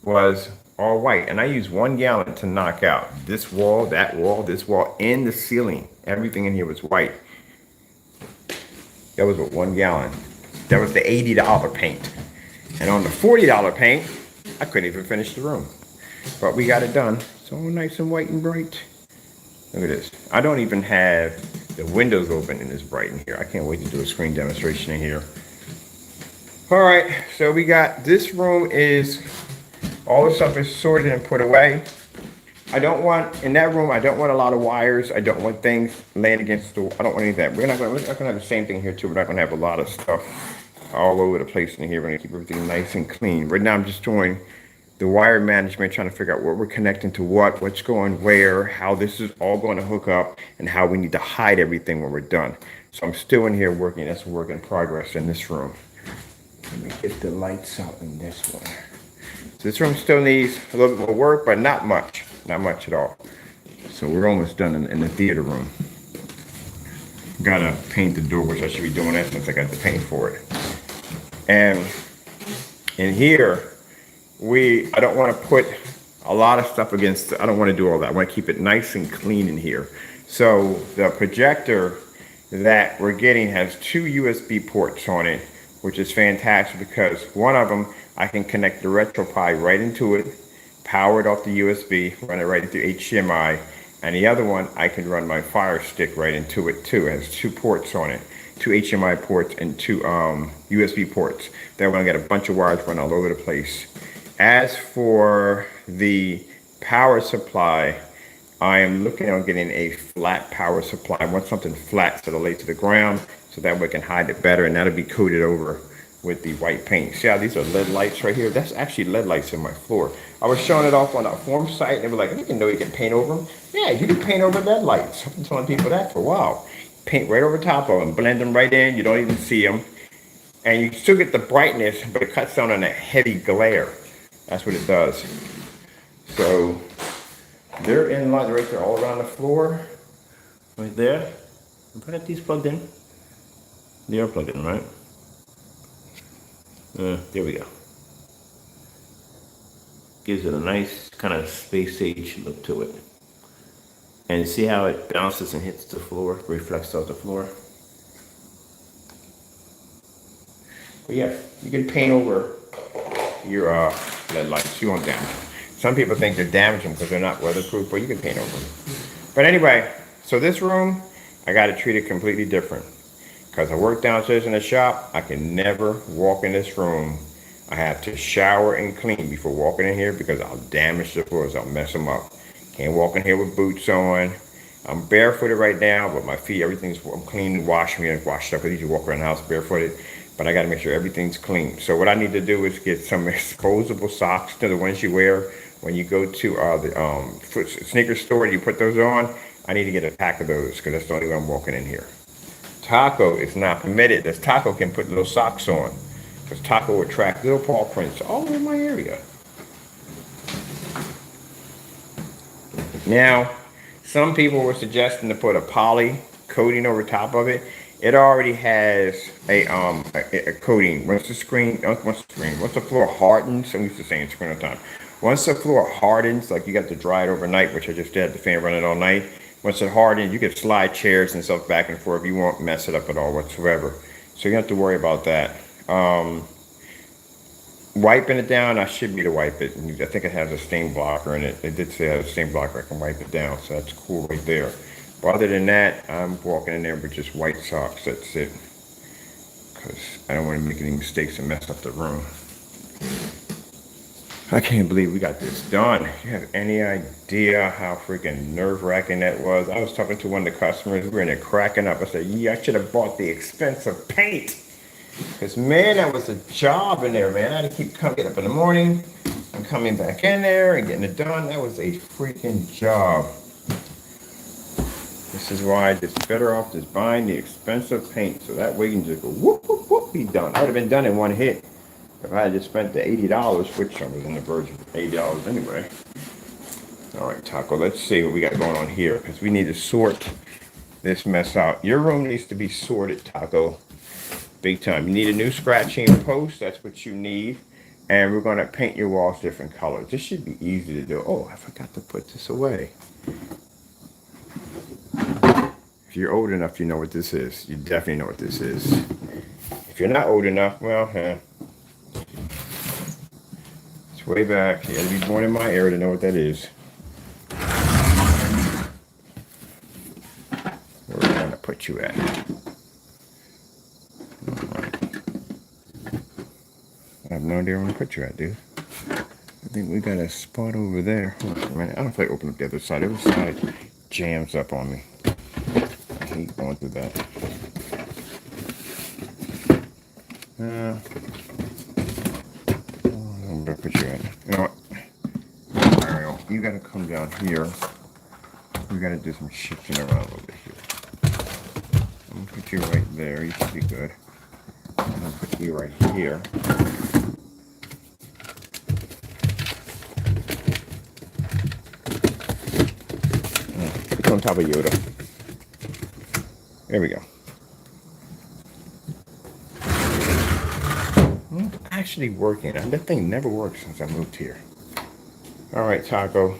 was all white. And I used 1 gallon to knock out this wall, that wall, this wall, and the ceiling. Everything in here was white. That was what 1 gallon. That was the $80 paint. And on the $40 paint, I couldn't even finish the room. But we got it done. So nice and white and bright. Look at this. I don't even have the windows open and it's bright in here. I can't wait to do a screen demonstration in here. All right, so we got, this room is, all the stuff is sorted and put away. I don't want, in that room, I don't want a lot of wires. I don't want things laying against the, I don't want any of that. We're not gonna have the same thing here too. We're not gonna have a lot of stuff all over the place in here. We're gonna keep everything nice and clean. Right now I'm just doing the wire management, trying to figure out what we're connecting to what's going where, how this is all going to hook up, and how we need to hide everything when we're done. So I'm still in here working. That's a work in progress in this room. Let me get the lights out in this one. So this room still needs a little bit more work, but not much at all. So we're almost done in the theater room. Gotta paint the door, which I should be doing that since I got the paint for it. And in here, I don't want to put a lot of stuff against, I don't want to do all that. I want to keep it nice and clean in here. So the projector that we're getting has 2 USB ports on it, which is fantastic because one of them, I can connect the RetroPie right into it, power it off the USB, run it right into HDMI, and the other one, I can run my Fire Stick right into it too. It has 2 ports on it, 2 HDMI ports and 2 USB ports. That way I get a bunch of wires running all over the place. As for the power supply, I am looking on getting a flat power supply. I want something flat so it'll lay to the ground so that way I can hide it better, and that'll be coated over with the white paint. See how these are LED lights right here? That's actually LED lights in my floor. I was showing it off on our form site, and they were like, "You can know you can paint over them." Yeah, you can paint over LED lights. I've been telling people that for a while. Paint right over top of them, blend them right in. You don't even see them, and you still get the brightness, but it cuts down on that heavy glare. That's what it does. So they're in line right there, all around the floor, right there. Are these plugged in? They are plugged in, right? There we go. Gives it a nice kind of space age look to it. And see how it bounces and hits the floor, reflects off the floor. But yeah, you can paint over your LED lights. You won't damage them. Some people think they're damaging because they're not weatherproof, but you can paint over them. But anyway, so this room, I got to treat it completely different. Because I work downstairs in the shop, I can never walk in this room. I have to shower and clean before walking in here because I'll damage the floors, I'll mess them up. Can't walk in here with boots on. I'm barefooted right now, but my feet, I'm clean, washed up. I usually walk around the house barefooted, but I got to make sure everything's clean. So what I need to do is get some disposable socks, to the ones you wear when you go to the sneaker store. You put those on. I need to get a pack of those because that's the only way I'm walking in here. Taco is not permitted. This Taco can put little socks on. Because Taco will attract little paw prints all over my area. Now, some people were suggesting to put a poly coating over top of it. It already has a coating. Once the floor hardens, I'm used to saying screen all the time. Once the floor hardens, like you got to dry it overnight, which I just did, the fan running all night. Once it hardens, you can slide chairs and stuff back and forth. You won't mess it up at all whatsoever. So you don't have to worry about that. Wiping it down, I should be to wipe it. I think it has a stain blocker in it. They did say it has a stain blocker. I can wipe it down, so that's cool right there. But other than that, I'm walking in there with just white socks. That's it. Because I don't want to make any mistakes and mess up the room. I can't believe we got this done. You have any idea how freaking nerve-wracking that was? I was talking to one of the customers. We were in there cracking up. I said, yeah, I should have bought the expensive paint. Because, man, that was a job in there, man. I had to keep coming up in the morning and coming back in there and getting it done. That was a freaking job. This is why it's better off just buying the expensive paint. So that way you can just go whoop, whoop, whoop, be done. I would have been done in one hit if I had just spent the $80, which I was in the verge of $80 anyway. All right, Taco, let's see what we got going on here. Because we need to sort this mess out. Your room needs to be sorted, Taco. Big time. You need a new scratching post. That's what you need. And we're going to paint your walls different colors. This should be easy to do. Oh, I forgot to put this away. If you're old enough, you know what this is. You definitely know what this is. If you're not old enough, well, it's way back. You got to be born in my era to know what that is. Where are we going to put you at? I have no idea where to put you at, dude. I think we got a spot over there. Hold on a minute. I don't know if I open up the other side. The other side jams up on me. I hate going through that. I'm gonna put you at. You know what? Mario, you gotta come down here. We gotta do some shifting around a little bit here. I'm gonna put you right there. You should be good. I'm gonna put you right here. On top of Yoda. There we go. Well, actually working. That thing never worked since I moved here. All right, Taco.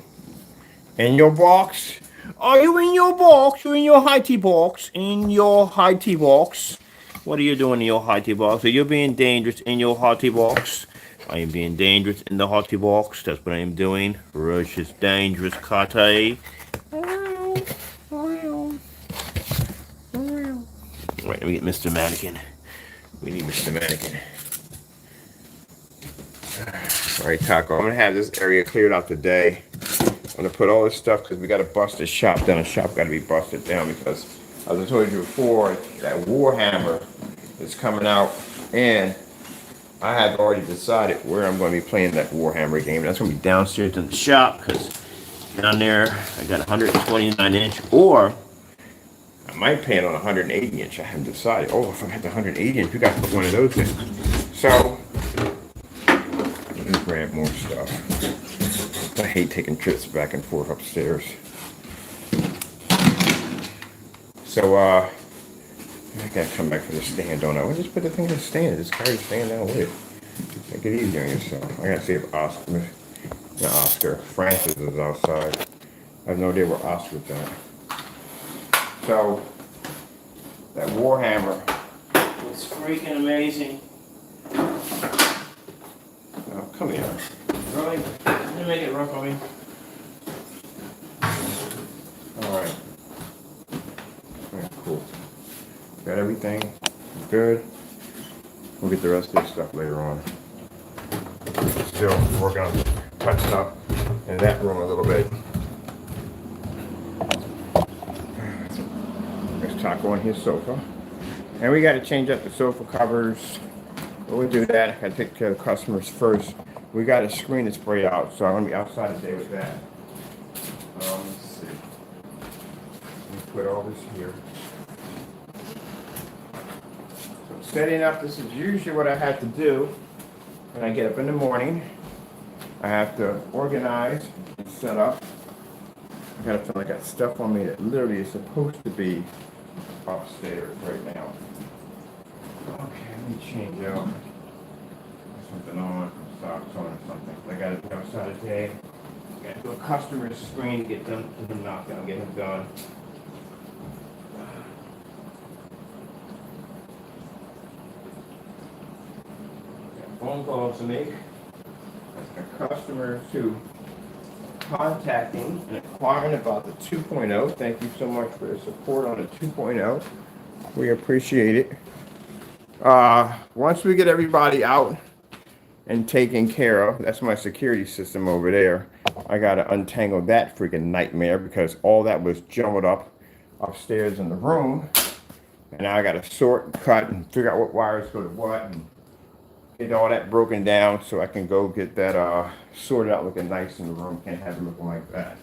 In your box? Are you in your box? You in your high tea box? In your high tea box? What are you doing in your high tea box? Are you being dangerous in your high tea box? I am being dangerous in the high tea box. That's what I am doing. Rush is dangerous, Kate. Wait, let me get Mr. Mannequin. We need Mr. Mannequin. Alright, Taco, I'm going to have this area cleared out today. I'm going to put all this stuff because we got to bust this shop down. The shop got to be busted down because, as I told you before, that Warhammer is coming out and I have already decided where I'm going to be playing that Warhammer game. That's going to be downstairs in the shop because down there I got 129 inch, or I might play it on 180 inch. I haven't decided. Oh, if I got the 180 inch, we got to put one of those in. So, let me grab more stuff. I hate taking trips back and forth upstairs. So, I gotta come back for the stand, don't I? Well, just put the thing in the stand. Just carry the stand down with it. Make it easier on yourself. I gotta see if Oscar Francis is outside. I have no idea where Oscar's at. So, that Warhammer was freaking amazing. Oh, come here. Really? You make it rough on me. Alright. Alright, cool. Got everything good. We'll get the rest of this stuff later on. Still working on touching up in that room a little bit. There's Taco on his sofa. And we got to change up the sofa covers. We'll do that. I got to take care of the customers first. We got a screen to spray out, so I'm going to be outside today with that. Let's see. Let me put all this here. So setting up, this is usually what I have to do when I get up in the morning. I have to organize and set up. I gotta feel like I got stuff on me that literally is supposed to be upstairs right now. Okay, let me change out something on, socks on or something. I gotta be outside today. Gotta do a customer's screen, get them knocked out, get them done. Got phone calls to make. Customers who contacting and inquiring about the 2.0. Thank you so much for your support on the 2.0. We appreciate it. Once we get everybody out and taken care of, that's my security system over there. I gotta untangle that freaking nightmare because all that was jumbled up upstairs in the room. And now I gotta sort and cut and figure out what wires go to what and get all that broken down so I can go get that sorted out looking nice in the room. Can't have it looking like that.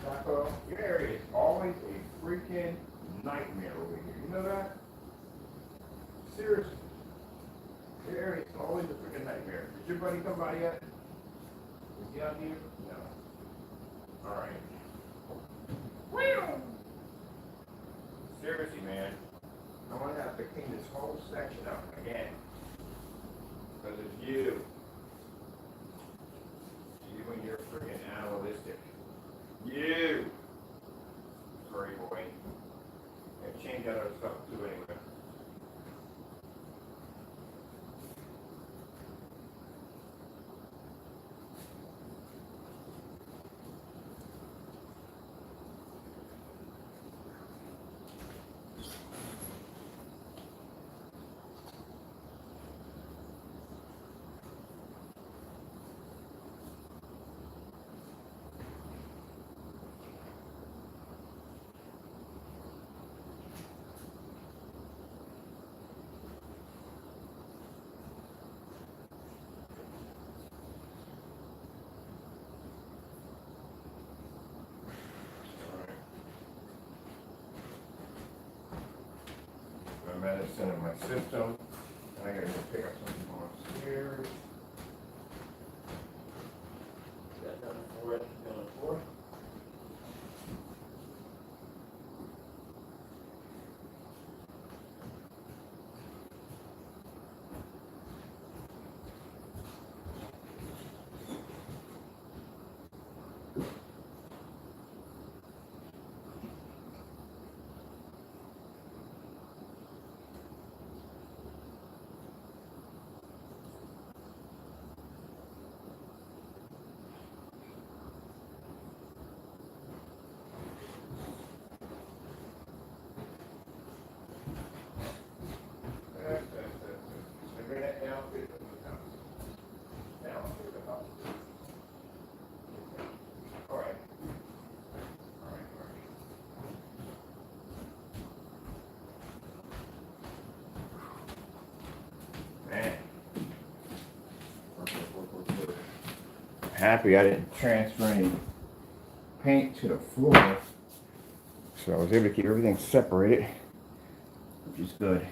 Taco, your area is always a freaking nightmare over here. You know that? Seriously. Your area is always a freaking nightmare. Did your buddy come by yet? Is he out here? No. Alright. Seriously, man. I'm gonna have to clean this whole section up again. Because it's you. You and your freaking animalistic. You! Sorry, boy. And change out our stuff too anyway. Medicine in my system. I gotta go pick up something upstairs. Got done for it, done for. happy I didn't transfer any paint to the floor. So I was able to keep everything separated, which is good.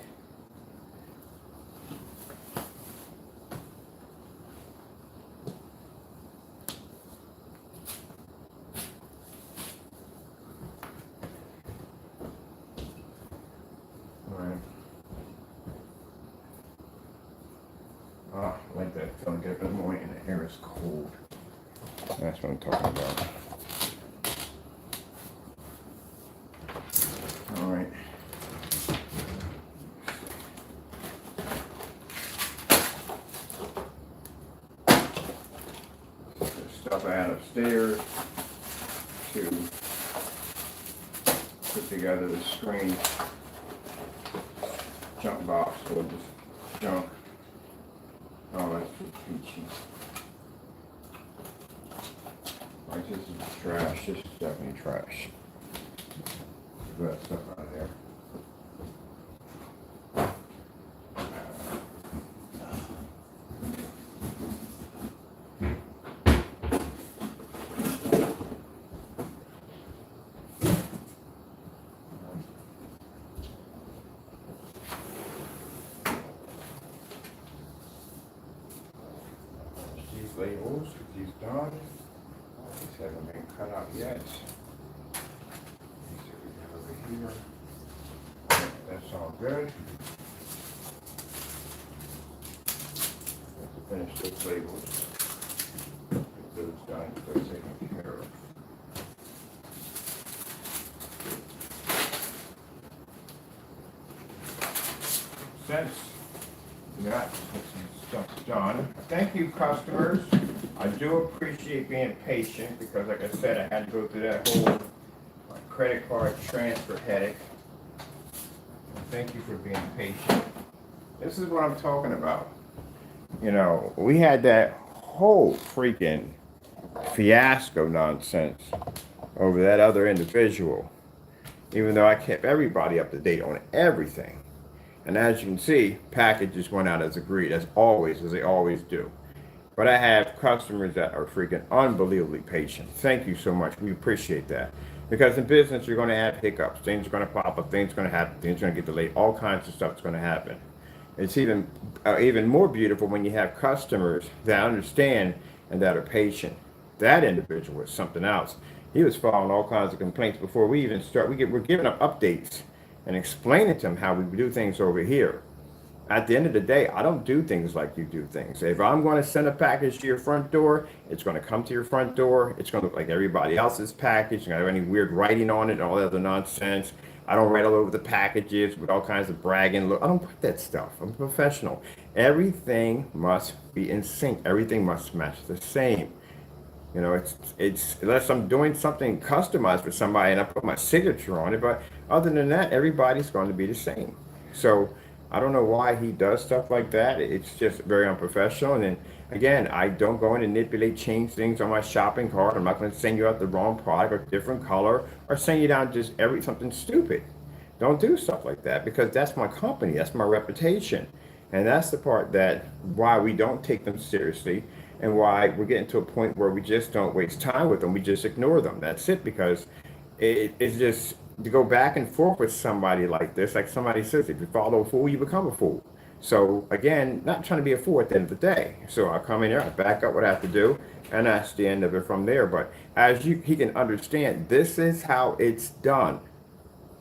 Alright. I like that feeling. Get up in the morning and the air is cold. That's what I'm talking about. Alright. Stuff I had upstairs to put together the screen junk box for this junk. Oh, that's too peachy. Like, this is trash. This is definitely trash. Put that stuff out of there. These labels, these done. These haven't been cut out yet. These we have over here. That's all good. Have to finish those labels. Get those done, get those taken care of. Since that stuff's done, thank you, customers. I do appreciate being patient because, like I said, I had to go through that whole credit card transfer headache. Thank you for being patient. This is what I'm talking about. You know, we had that whole freaking fiasco nonsense over that other individual, even though I kept everybody up to date on everything. And as you can see, packages went out as agreed, as always, as they always do. But I have customers that are freaking unbelievably patient. Thank you so much. We appreciate that. Because in business, you're going to have hiccups. Things are going to pop up. Things are going to happen. Things are going to get delayed. All kinds of stuff is going to happen. It's even more beautiful when you have customers that understand and that are patient. That individual is something else. He was filing all kinds of complaints before we even start. We're giving up updates and explaining to him how we do things over here. At the end of the day, I don't do things like you do things. If I'm going to send a package to your front door, it's going to come to your front door. It's going to look like everybody else's package. You don't have any weird writing on it and all that other nonsense. I don't write all over the packages with all kinds of bragging. Look, I don't put that stuff. I'm a professional. Everything must be in sync. Everything must match the same. You know, it's unless I'm doing something customized for somebody and I put my signature on it, but other than that, everybody's going to be the same. So I don't know why he does stuff like that. It's just very unprofessional. And then again, I don't go in and manipulate, change things on my shopping cart. I'm not going to send you out the wrong product or different color or send you down just something stupid. Don't do stuff like that because that's my company. That's my reputation. And that's the part that why we don't take them seriously and why we're getting to a point where we just don't waste time with them. We just ignore them. That's it, because it's just to go back and forth with somebody like this. Like somebody says, if you follow a fool, you become a fool. So again, not trying to be a fool at the end of the day. So I come in here, I back up what I have to do, and that's the end of it from there. But as he can understand, this is how it's done.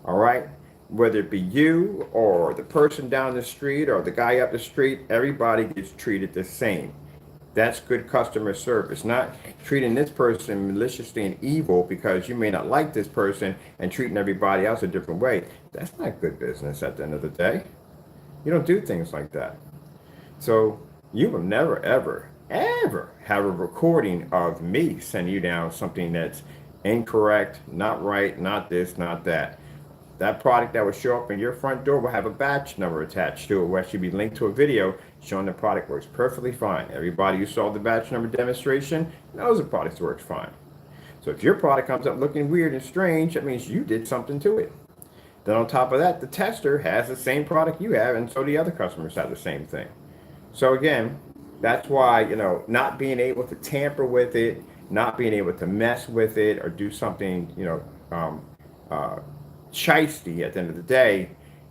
All right? Whether it be you or the person down the street or the guy up the street, everybody gets treated the same. That's good customer service, not treating this person maliciously and evil because you may not like this person and treating everybody else a different way. That's not good business at the end of the day. You don't do things like that. So you will never, ever, ever have a recording of me sending you down something that's incorrect, not right, not this, not that. That product that will show up in your front door will have a batch number attached to it, where it should be linked to a video showing the product works perfectly fine. Everybody who saw the batch number demonstration knows the product works fine. So if your product comes up looking weird and strange, that means you did something to it. Then on top of that, the tester has the same product you have, and so the other customers have the same thing. So again, That's why, not being able to tamper with it, not being able to mess with it or do something, uh, shisty at the end of the day,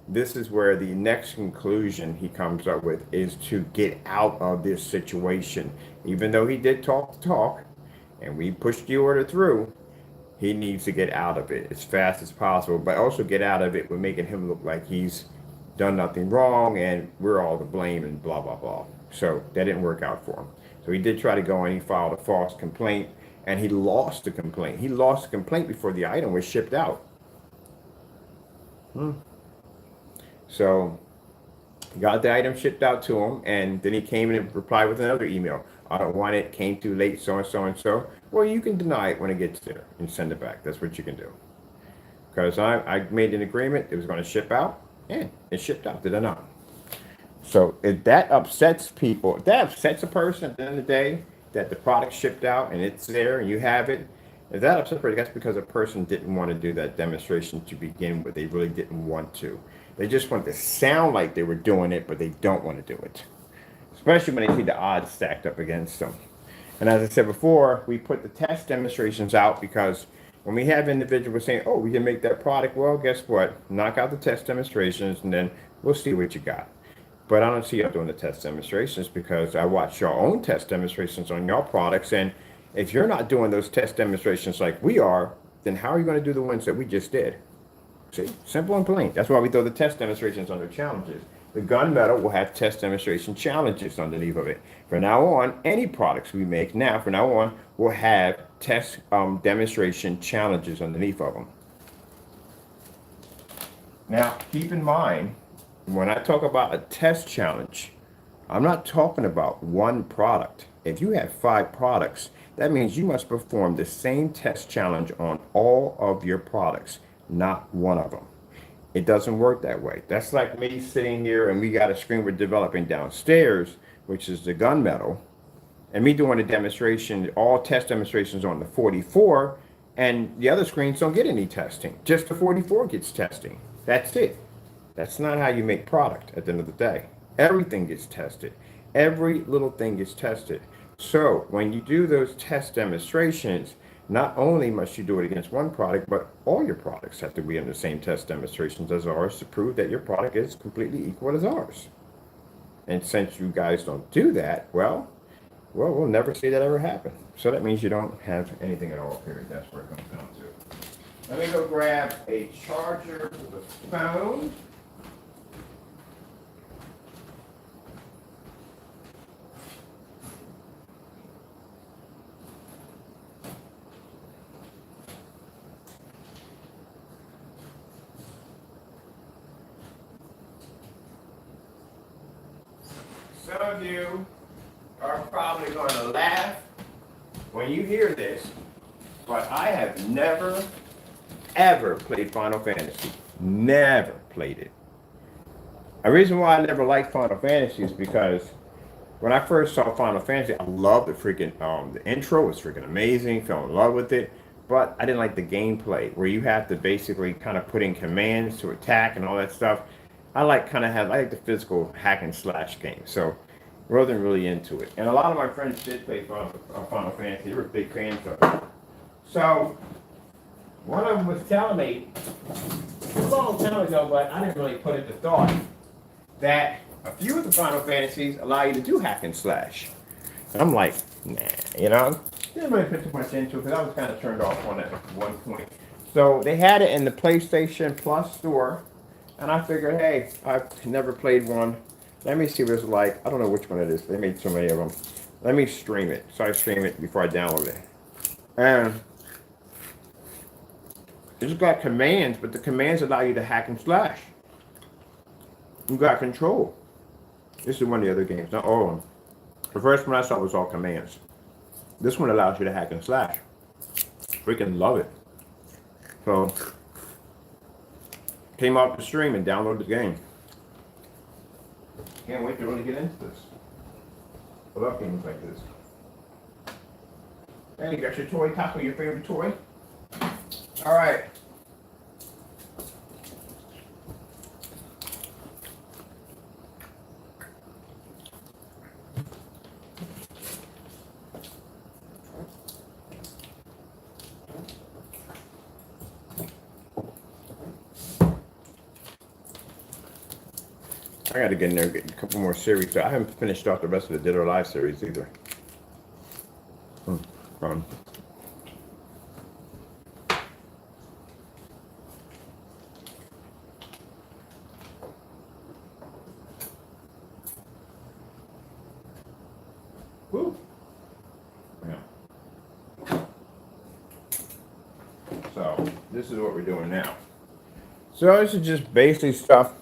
this is where the next conclusion he comes up with is to get out of this situation. Even though he did talk the talk and we pushed the order through, he needs to get out of it as fast as possible, but also get out of it with making him look like he's done nothing wrong and we're all to blame and blah, blah, blah. So that didn't work out for him. So he did try to go and he filed a false complaint and he lost the complaint. He lost the complaint before the item was shipped out. So he got the item shipped out to him and then he came in and replied with another email. I don't want it, came too late, so and so and so. Well, you can deny it when it gets there and send it back. That's what you can do. Because I made an agreement, it was going to ship out, and it shipped out, did I not? So if that upsets people, if that upsets a person at the end of the day, that the product shipped out and it's there and you have it, if that upsets a person, that's because a person didn't want to do that demonstration to begin with. They really didn't want to. They just want to sound like they were doing it, but they don't want to do it. Especially when they see the odds stacked up against them. And as I said before, we put the test demonstrations out because when we have individuals saying, oh, we can make that product, well, guess what? Knock out the test demonstrations and then we'll see what you got. But I don't see y'all doing the test demonstrations because I watch your own test demonstrations on your products. And if you're not doing those test demonstrations like we are, then how are you going to do the ones that we just did? See, simple and plain. That's why we throw the test demonstrations under challenges. The gunmetal will have test demonstration challenges underneath of it. From now on, any products we make now, from now on, will have test demonstration challenges underneath of them. Now, keep in mind, when I talk about a test challenge, I'm not talking about one product. If you have 5 products, that means you must perform the same test challenge on all of your products, not one of them. It doesn't work that way. That's like me sitting here and we got a screen we're developing downstairs, which is the gunmetal, and me doing a demonstration, all test demonstrations on the 44, and the other screens don't get any testing. Just the 44 gets testing. That's it. That's not how you make product at the end of the day. Everything gets tested. Every little thing gets tested. So when you do those test demonstrations, not only must you do it against one product, but all your products have to be in the same test demonstrations as ours to prove that your product is completely equal as ours. And since you guys don't do that, well, we'll never see that ever happen. So that means you don't have anything at all, period. That's where it comes down to. Let me go grab a charger for the phone. Some of you are probably going to laugh when you hear this, but I have never, ever played Final Fantasy. Never played it. The reason why I never liked Final Fantasy is because when I first saw Final Fantasy, I loved the freaking, the intro was freaking amazing, fell in love with it, but I didn't like the gameplay where you have to basically kind of put in commands to attack and all that stuff. I like the physical hack and slash game, so I wasn't really into it. And a lot of my friends did play Final Fantasy. They were big fans of it. So one of them was telling me a long time ago, but I didn't really put it to thought, that a few of the Final Fantasies allow you to do hack and slash. And I'm like, nah, didn't really put too much into it because I was kind of turned off on it at one point. So they had it in the PlayStation Plus store. And I figured, hey, I've never played one. Let me see what it's like. I don't know which one it is. They made so many of them. Let me stream it. So I stream it before I download it. And it's got commands, but the commands allow you to hack and slash. You got control. This is one of the other games, not all of them. The first one I saw was all commands. This one allows you to hack and slash. Freaking love it. So came off the stream and downloaded the game. Can't wait to really get into this. I love games like this. Hey, you got your toy, Taco, your favorite toy? All right. I gotta get in there and get a couple more series. I haven't finished off the rest of the Dead or Alive series either. Fun. Woo. Yeah. So this is what we're doing now. So this is just basic stuff.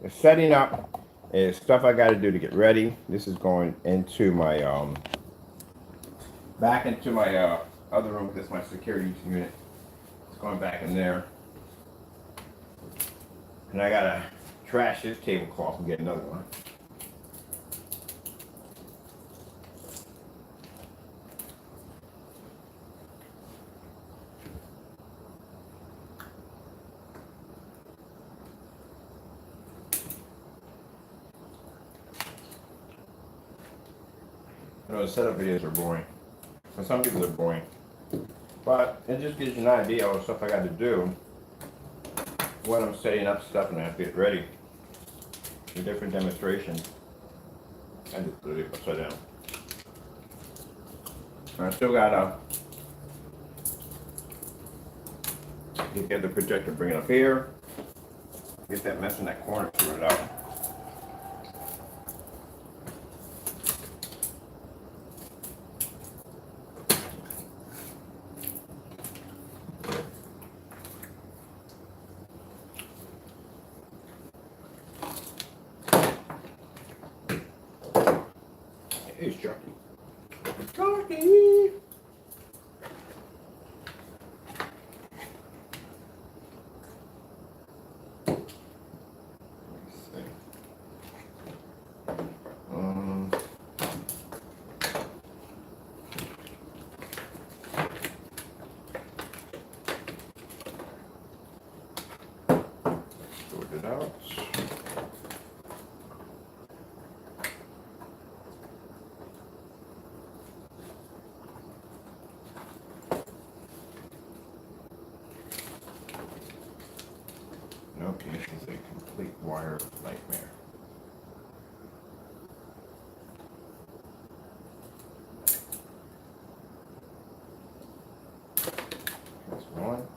The setting up is stuff I got to do to get ready. This is going into my back into my other room. That's my security unit. It's going back in there, and I gotta trash this tablecloth and get another one. You know, the setup videos are boring. For some people, they're boring. But it just gives you an idea of the stuff I got to do when I'm setting up stuff and I have to get ready for different demonstrations. I just put it upside down. And I still gotta get the projector, bring it up here, get that mess in that corner sorted out. Hey, Chucky. Chucky! Sort it out. Okay, this is a complete wire nightmare. That's one.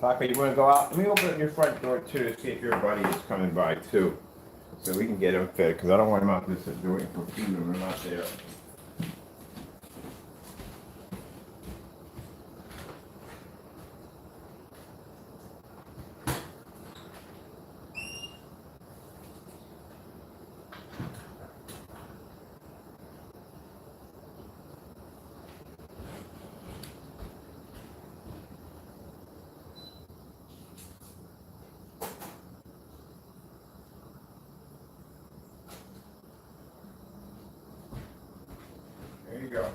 Taka, you want to go out? Let me open your front door too to see if your buddy is coming by too, so we can get him fed. Because I don't want him out there doing for food and we're not there. There you go.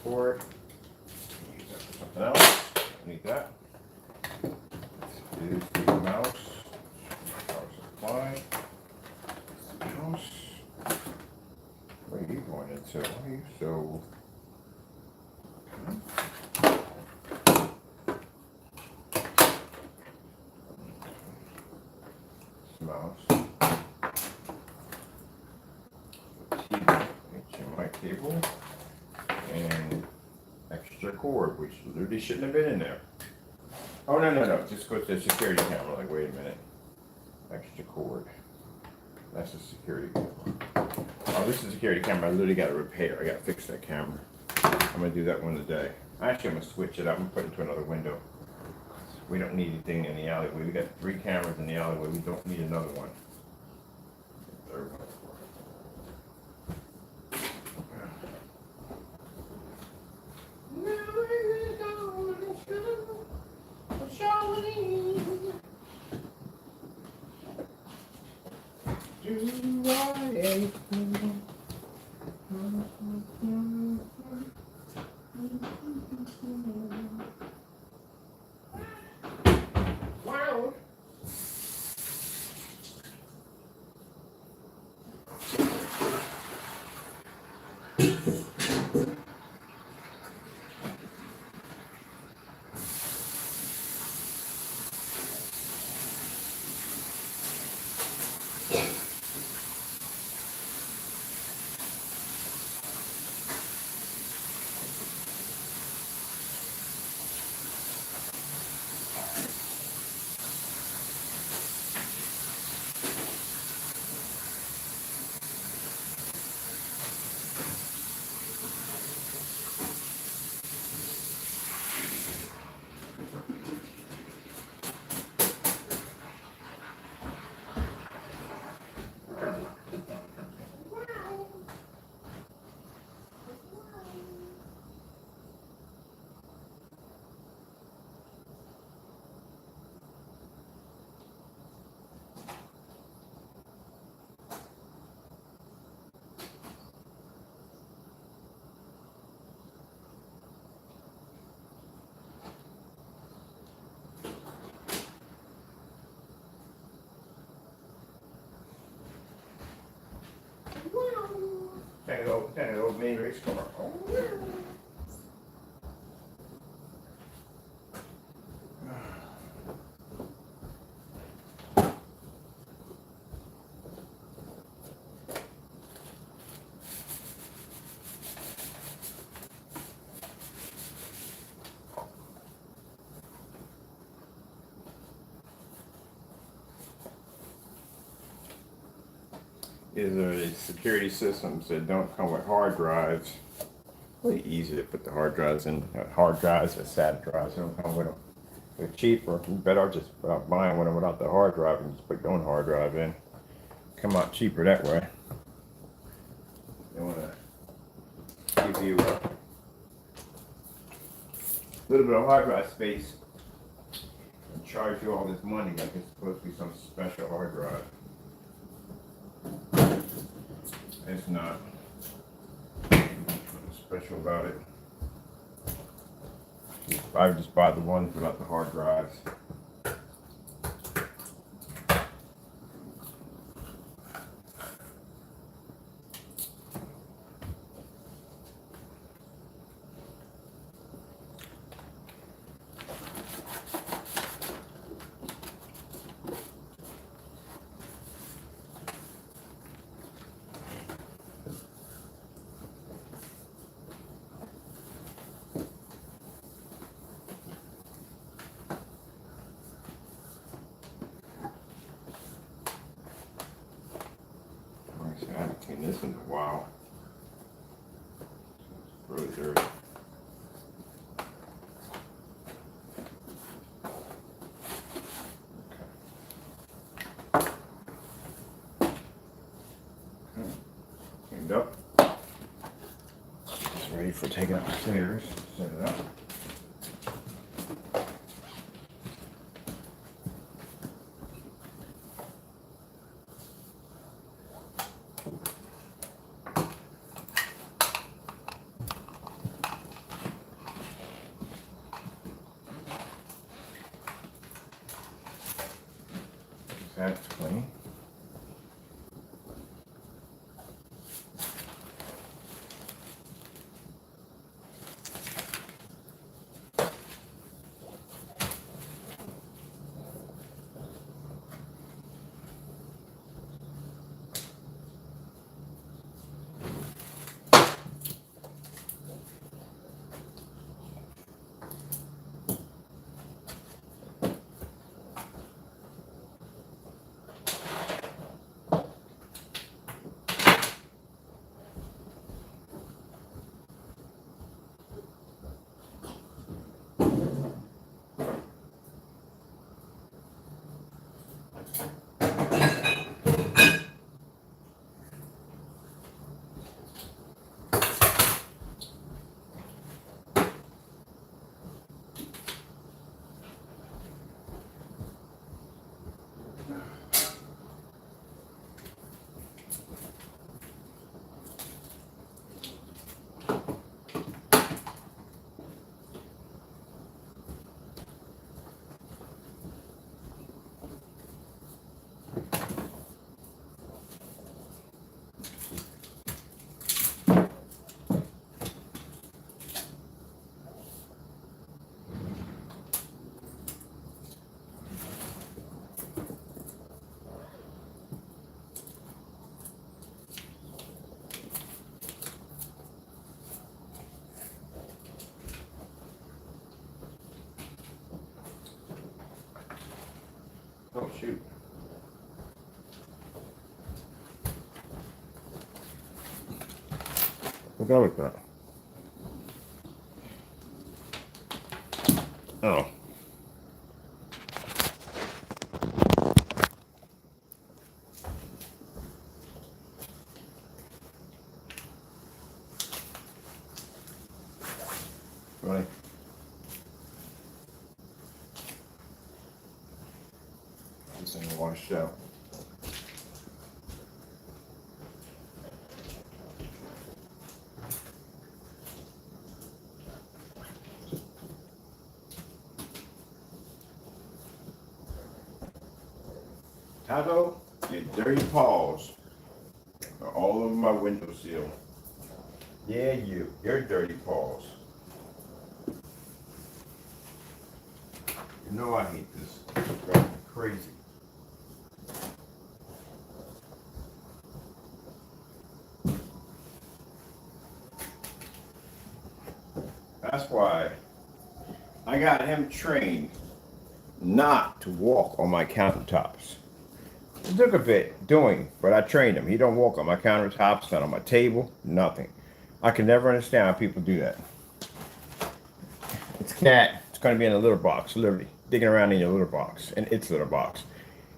Cord. Use that for something else. Need that. This is the mouse. Power supply. Mouse. What are you going into? Why are you so? Mouse. TV. HDMI cable. And extra cord, which literally shouldn't have been in there. Oh, no. Just go to the security camera. Like, wait a minute. Extra cord. That's a security camera. Oh, this is a security camera. I literally got to repair. I got to fix that camera. I'm going to do that one today. Actually, I'm going to switch it up and put it into another window. We don't need anything in the alleyway. We got 3 cameras in the alleyway. We don't need another one. Third one. Wow. That old main race car. Is a security systems that don't come with hard drives. Really easy to put the hard drives in. Hard drives or SATA drives don't come with them. They're cheaper. You better just buying one without the hard drive and just put your own hard drive in. Come out cheaper that way. They want to give you a little bit of hard drive space and charge you all this money like it's supposed to be some special hard drive. It's not. Nothing special about it. I would just buy the ones without the hard drives. I haven't cleaned this in a while. It's really dirty. Okay. Cleaned up. It's ready for taking up the stairs. Set it up. That's clean. Oh, shoot. What that was that? Oh. Right. This thing washed out. Taco, your dirty paws are all over my windowsill. Yeah, your dirty paws. You know I hate this. It's driving me crazy. That's why I got him trained not to walk on my countertops. It took a bit doing, but I trained him. He don't walk on my countertops, not on my table, nothing. I can never understand how people do that. It's cat. It's going to be in a litter box, literally digging around in your litter box, in its litter box.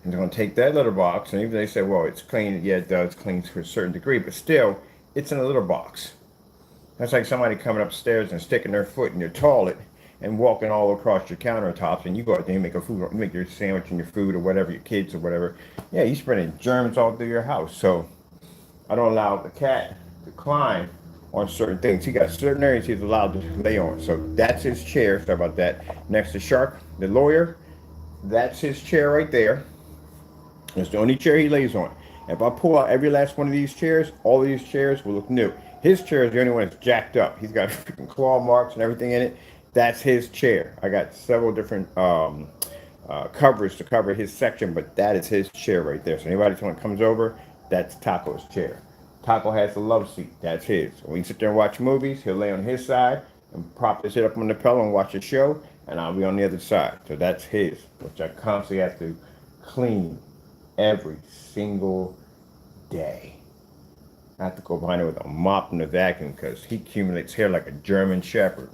And they're going to take that litter box, and even they say, well, it's clean. Yeah, it does clean to a certain degree, but still, it's in a litter box. That's like somebody coming upstairs and sticking their foot in your toilet and walking all across your countertops, and you go out there and make your sandwich and your food or whatever, your kids or whatever. Yeah, you're spreading germs all through your house. So I don't allow the cat to climb on certain things. He got certain areas he's allowed to lay on. So that's his chair. Sorry about that. Next to Shark, the lawyer, that's his chair right there. It's the only chair he lays on. If I pull out every last one of these chairs, all of these chairs will look new. His chair is the only one that's jacked up. He's got freaking claw marks and everything in it. That's his chair. I got several different covers to cover his section, but that is his chair right there. So anybody who comes over, that's Taco's chair. Taco has the love seat. That's his. When we sit there and watch movies, he'll lay on his side and prop his head up on the pillow and watch a show, and I'll be on the other side. So that's his, which I constantly have to clean every single day. I have to go behind it with a mop and a vacuum because he accumulates hair like a German Shepherd.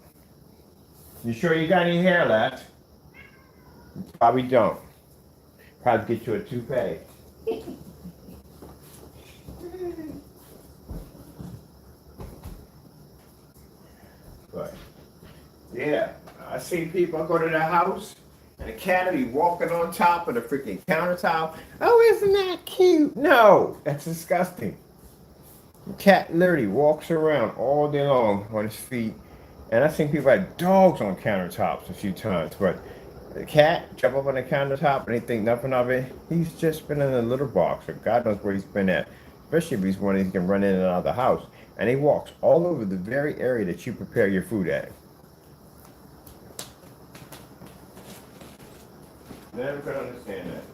You sure you got any hair left? You probably don't. Probably get you a toupee. But yeah, I see people go to their house and the cat will be walking on top of the freaking countertop. Oh, isn't that cute? No, that's disgusting. The cat literally walks around all day long on his feet. And I've seen people have dogs on countertops a few times, but the cat jump up on the countertop and they think nothing of it. He's just been in a litter box, or God knows where he's been at. Especially if he's one he can run in and out of the house. And he walks all over the very area that you prepare your food at. Never could understand that.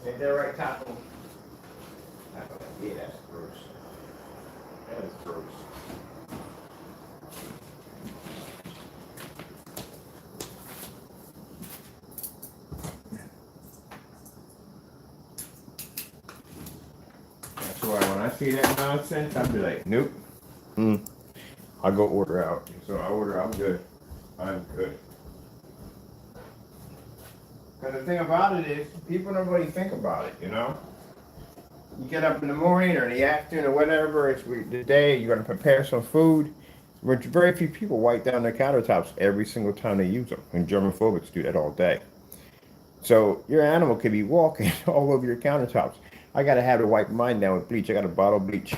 Ain't that right, Taco? Taco, yeah, that's gross. That is gross. That's why when I see that nonsense, I'll be like, nope. I'll go order out. So I order, I'm good. I'm good. Because the thing about it is, people don't really think about it, you know? You get up in the morning or in the afternoon or whatever, it's the day, you're going to prepare some food. Very few people wipe down their countertops every single time they use them. And Germophobics do that all day. So your animal could be walking all over your countertops. I got to have to wipe mine down with bleach. I got a bottle of bleach.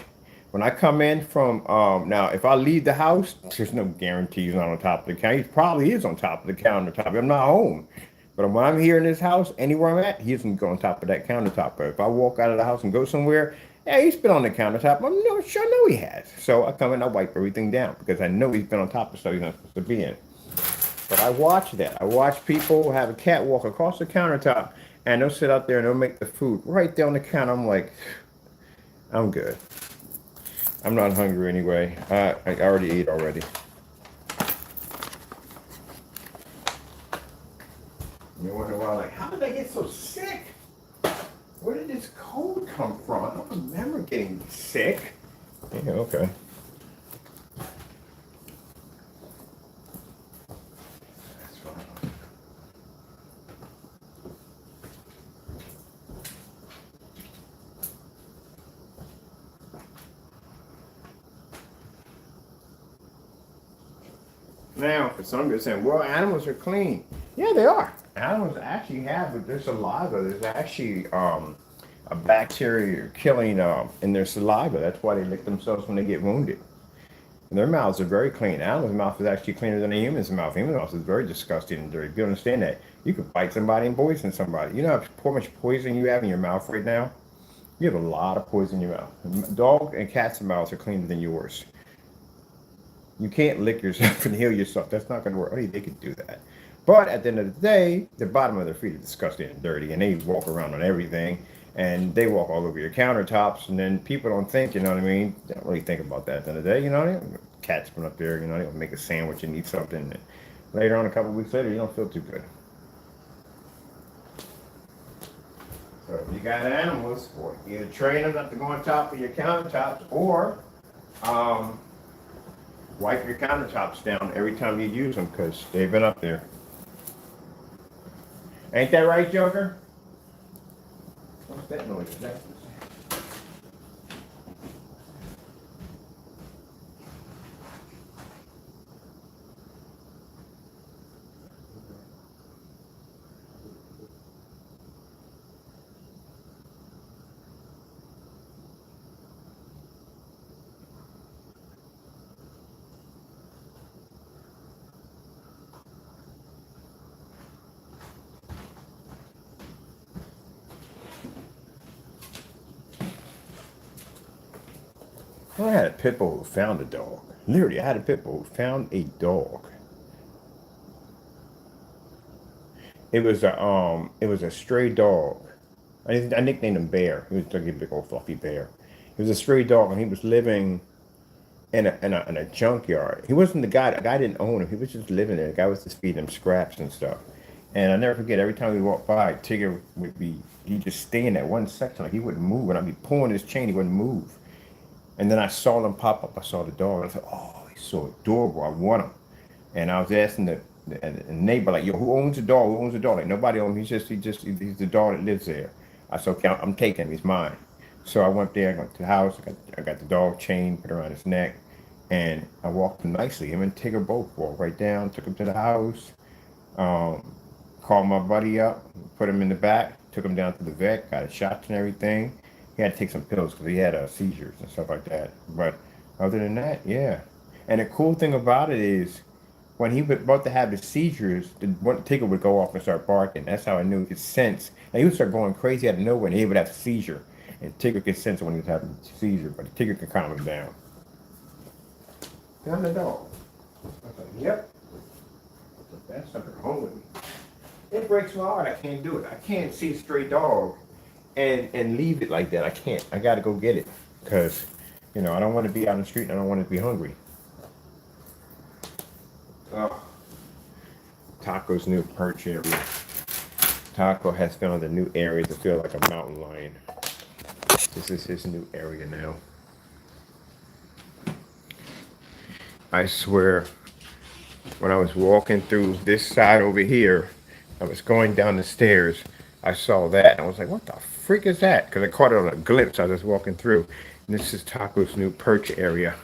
When I come in from, now, if I leave the house, there's no guarantee he's not on top of the counter. He probably is on top of the countertop. I'm not home. But when I'm here in this house, anywhere I'm at, he doesn't go on top of that countertop. But if I walk out of the house and go somewhere, yeah, he's been on the countertop. I'm sure I know he has. So I come in, I wipe everything down because I know he's been on top of stuff he's not supposed to be in. But I watch that. I watch people have a cat walk across the countertop and they'll sit out there and they'll make the food right there on the counter. I'm like, I'm good. I'm not hungry anyway. I already ate already. You wonder why, like, how did I get so sick? Where did this cold come from? I don't remember getting sick. Yeah, okay. That's fine. Now, for some people saying, well, animals are clean. Yeah, they are. Animals actually have, but their saliva, there's actually a bacteria killing in their saliva. That's why they lick themselves when they get wounded. And their mouths are very clean. Animals' mouth is actually cleaner than a human's mouth. Human's mouth is very disgusting and dirty. People understand that. You could bite somebody and poison somebody. You know how much poison you have in your mouth right now? You have a lot of poison in your mouth. Dog and cat's mouths are cleaner than yours. You can't lick yourself and heal yourself. That's not going to work. Only they could do that. But at the end of the day, the bottom of their feet are disgusting and dirty, and they walk around on everything, and they walk all over your countertops, and then people don't think, you know what I mean? They don't really think about that at the end of the day, you know what I mean? Cats come up there, you know, they'll make a sandwich and eat something. And later on, a couple of weeks later, you don't feel too good. So if you got animals, or either train them not to go on top of your countertops, or wipe your countertops down every time you use them, because they've been up there. Ain't that right, Joker? What's that noise? Is that? Well, I had a pit bull who found a dog. Literally, I had a pit bull who found a dog. It was a stray dog. I nicknamed him Bear. He was like a big old fluffy bear. He was a stray dog, and he was living in a junkyard. He wasn't the guy. The guy didn't own him. He was just living there. The guy was just feeding him scraps and stuff. And I never forget. Every time we walked by, Tigger would be. He'd just stay in that one section. Like he wouldn't move, and I'd be pulling his chain. He wouldn't move. And then I saw him pop up. I saw the dog. I said, "Oh, he's so adorable. I want him." And I was asking the neighbor, like, "Yo, who owns the dog? Who owns the dog?" Like, nobody owns him. He's the dog that lives there. I said, "Okay, I'm taking him. He's mine." So I went there. I went to the house. I got the dog chain, put it around his neck, and I walked him nicely. Him and Tigger both walked right down. Took him to the house. Um, Called my buddy up, put him in the back, took him down to the vet, got his shots and everything. He had to take some pills because he had seizures and stuff like that. But other than that, yeah. And the cool thing about it is, when he was about to have his seizures, the one Tigger would go off and start barking. That's how I knew his sense. And he would start going crazy out of nowhere, and he would have a seizure. And Tigger could sense it when he was having a seizure, but Tigger could calm him down. Down the dog. I was like, yep. That's something wrong with me. It breaks my heart. I can't do it. I can't see a stray dog and leave it like that. I can't. I got to go get it because, you know, I don't want to be out on the street and I don't want to be hungry. Oh, Taco's new perch area. Taco has found a new area to feel like a mountain lion. This is his new area now. I swear, when I was walking through this side over here, I was going down the stairs. I saw that. And I was like, what the freak is that? Because I caught it on a glimpse. I was walking through. And this is Taco's new perch area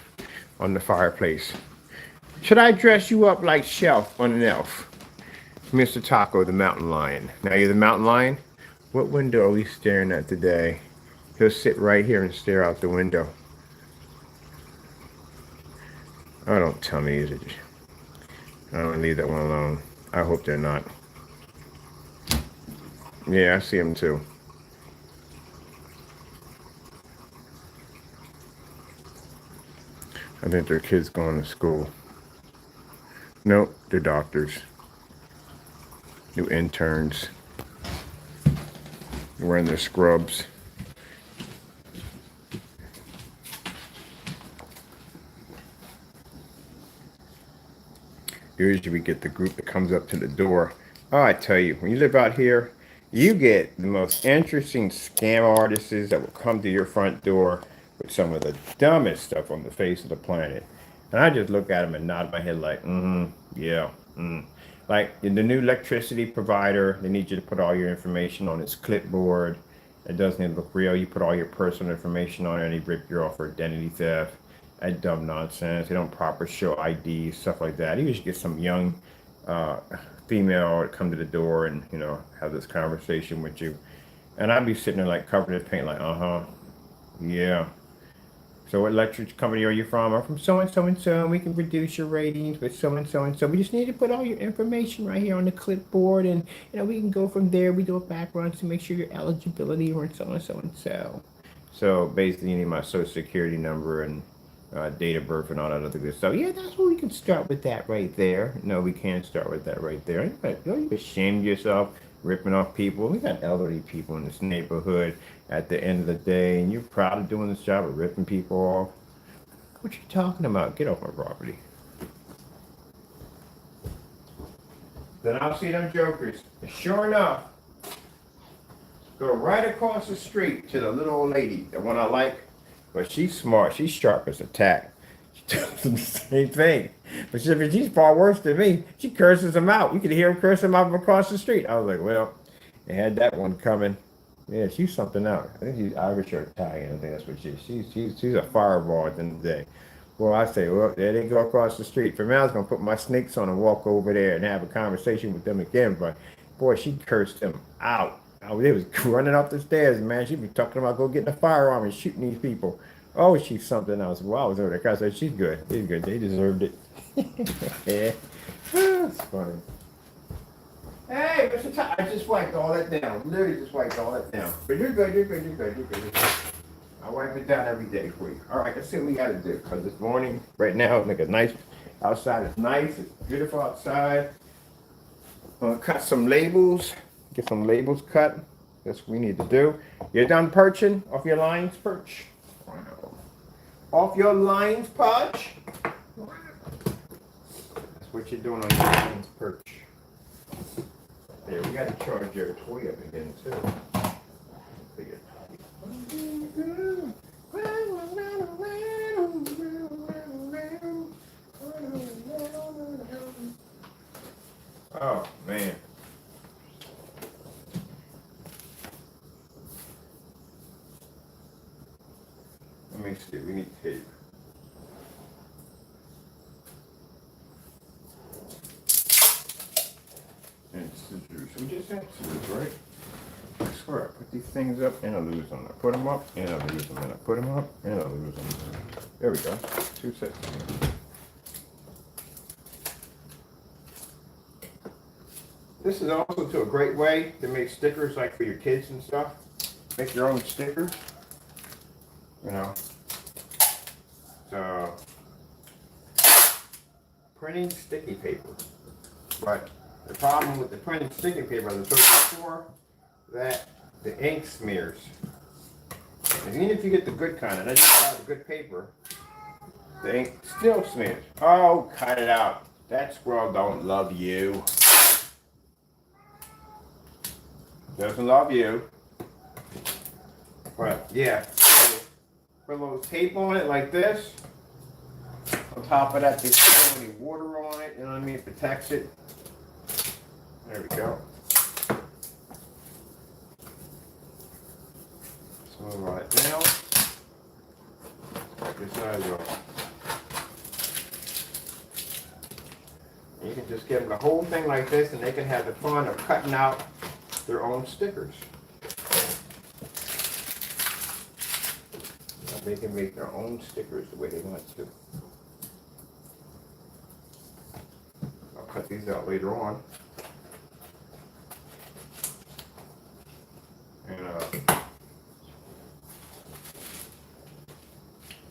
on the fireplace. Should I dress you up like Shelf on an elf? Mr. Taco, the mountain lion. Now you're the mountain lion? What window are we staring at today? He'll sit right here and stare out the window. Oh, don't tell me, is it? I don't leave that one alone. I hope they're not. Yeah, I see them too. I think they're kids going to school. Nope, they're doctors. New interns. They're wearing their scrubs. Usually we get the group that comes up to the door Oh, I tell you, when you live out here, you get the most interesting scam artists that will come to your front door with some of the dumbest stuff on the face of the planet. And I just look at them and nod my head like, yeah, Like in the new electricity provider, they need you to put all your information on this clipboard. It doesn't even look real. You put all your personal information on it and they rip you off for identity theft. That dumb nonsense. They don't proper show ID, stuff like that. You usually get some young uh, female to come to the door and, have this conversation with you. And I'd be sitting there like covered in paint, like, yeah. So what electric company are you from? I'm from so and so and so. We can reduce your ratings with so and so and so. We just need to put all your information right here on the clipboard, and we can go from there. We do a background to make sure your eligibility or so and so and so. So basically, you need my social security number and date of birth and all that other good stuff. Yeah, that's where we can start with that right there. No, we can't start with that right there. You ashamed yourself ripping off people. We got elderly people in this neighborhood at the end of the day, and you're proud of doing this job of ripping people off. What you talking about? Get off my property. Then I'll see them jokers. And sure enough, go right across the street to the little old lady, the one I like. But she's smart. She's sharp as a tack. She tells them the same thing. But she's far worse than me. She curses them out. You could hear him curse them out from across the street. I was like, well, they had that one coming. Yeah, she's something else. I think she's Irish or Italian. I think that's what she is. She's a fireball at the end of the day. Well, I say, well, there they go across the street. For me, I was going to put my snakes on and walk over there and have a conversation with them again. But, boy, she cursed them out. They was running up the stairs, man. She was talking about go getting a firearm and shooting these people. Oh, she's something else. Well, I was over there. I said, she's good. She's good. They deserved it. Yeah. That's funny. Hey, Mr. Ty, I just wiped all that down. Literally just wiped all that down. But you're good, you're good, you're good, you're good. You're good. I wipe it down every day for you. All right, let's see what we got to do. Because this morning, right now, it's like a nice, outside is nice. It's beautiful outside. I'm going to cut some labels. Get some labels cut. That's what we need to do. You're done perching off your lines, perch. Wow. Off your lines, perch. Wow. That's what you're doing on your lines, perch. There, we got to charge your toy up again, too. Oh, man. Let me see, we need tape. And scissors. We just had scissors, right? I swear, I put these things up and I lose them. I put them up and I lose them. And I put them up and I lose them. There we go. 2 sets. This is also a great way to make stickers like for your kids and stuff. Make your own stickers. So, printing sticky paper. But the problem with the printing sticky paper, as I told you before, that the ink smears. And even if you get the good kind, and I just got the good paper, the ink still smears. Oh, cut it out. That squirrel don't love you. Doesn't love you. But yeah, put a little tape on it like this. On top of that, there's so any water on it, you know what I mean? It protects it. There we go. So we'll run it down. This side off. You can just give them the whole thing like this, and they can have the fun of cutting out their own stickers. They can make their own stickers the way they want to. I'll cut these out later on. And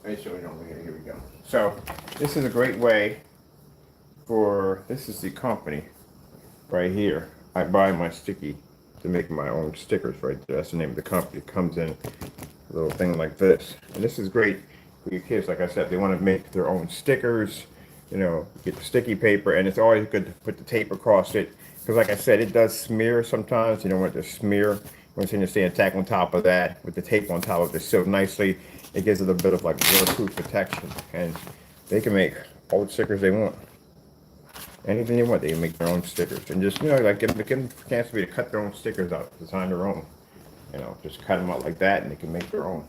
let me show you over here. Here we go. So this is a great way for, this is the company right here. I buy my sticky to make my own stickers right there. That's the name of the company. It comes in a little thing like this. And this is great for your kids. Like I said, they want to make their own stickers, get the sticky paper, and it's always good to put the tape across it Because like I said, it does smear sometimes. You don't want it to smear. When you stay tack on top of that with the tape on top of it so nicely, it gives it a bit of like waterproof protection. And they can make all the stickers they want. Anything they want, they can make their own stickers. And just, like give them a chance to cut their own stickers out, design their own. Just cut them out like that and they can make their own.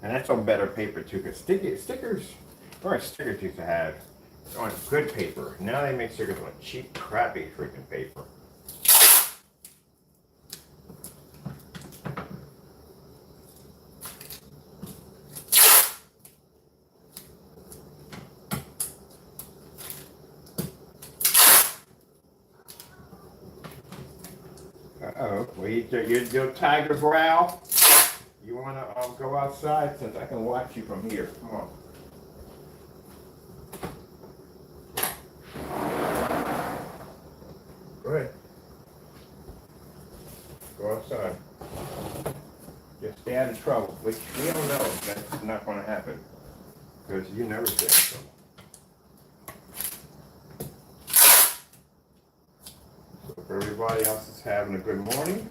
And that's on better paper too, because stickers used to have on good paper. Now they make stickers on cheap, crappy freaking paper. Uh-oh, well, your tiger growl. You want to go outside since I can watch you from here. Come on. Go ahead. Go outside. Just stay out of trouble, which we don't know. That's not going to happen. Because you never stay in trouble. So if everybody else is having a good morning,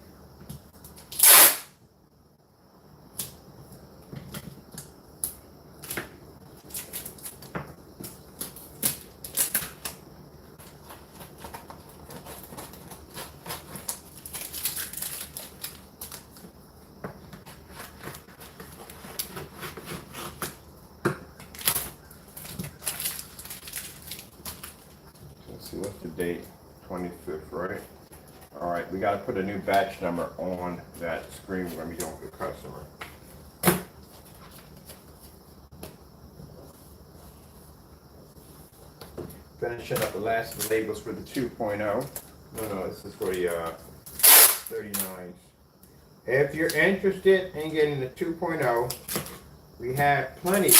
let's see, what's the date? 25th, right? All right, we got to put a new batch number on that screen we're going to be doing for the customer. Finishing up the last labels for the 2.0. No, this is for the 39s. If you're interested in getting the 2.0, we have plenty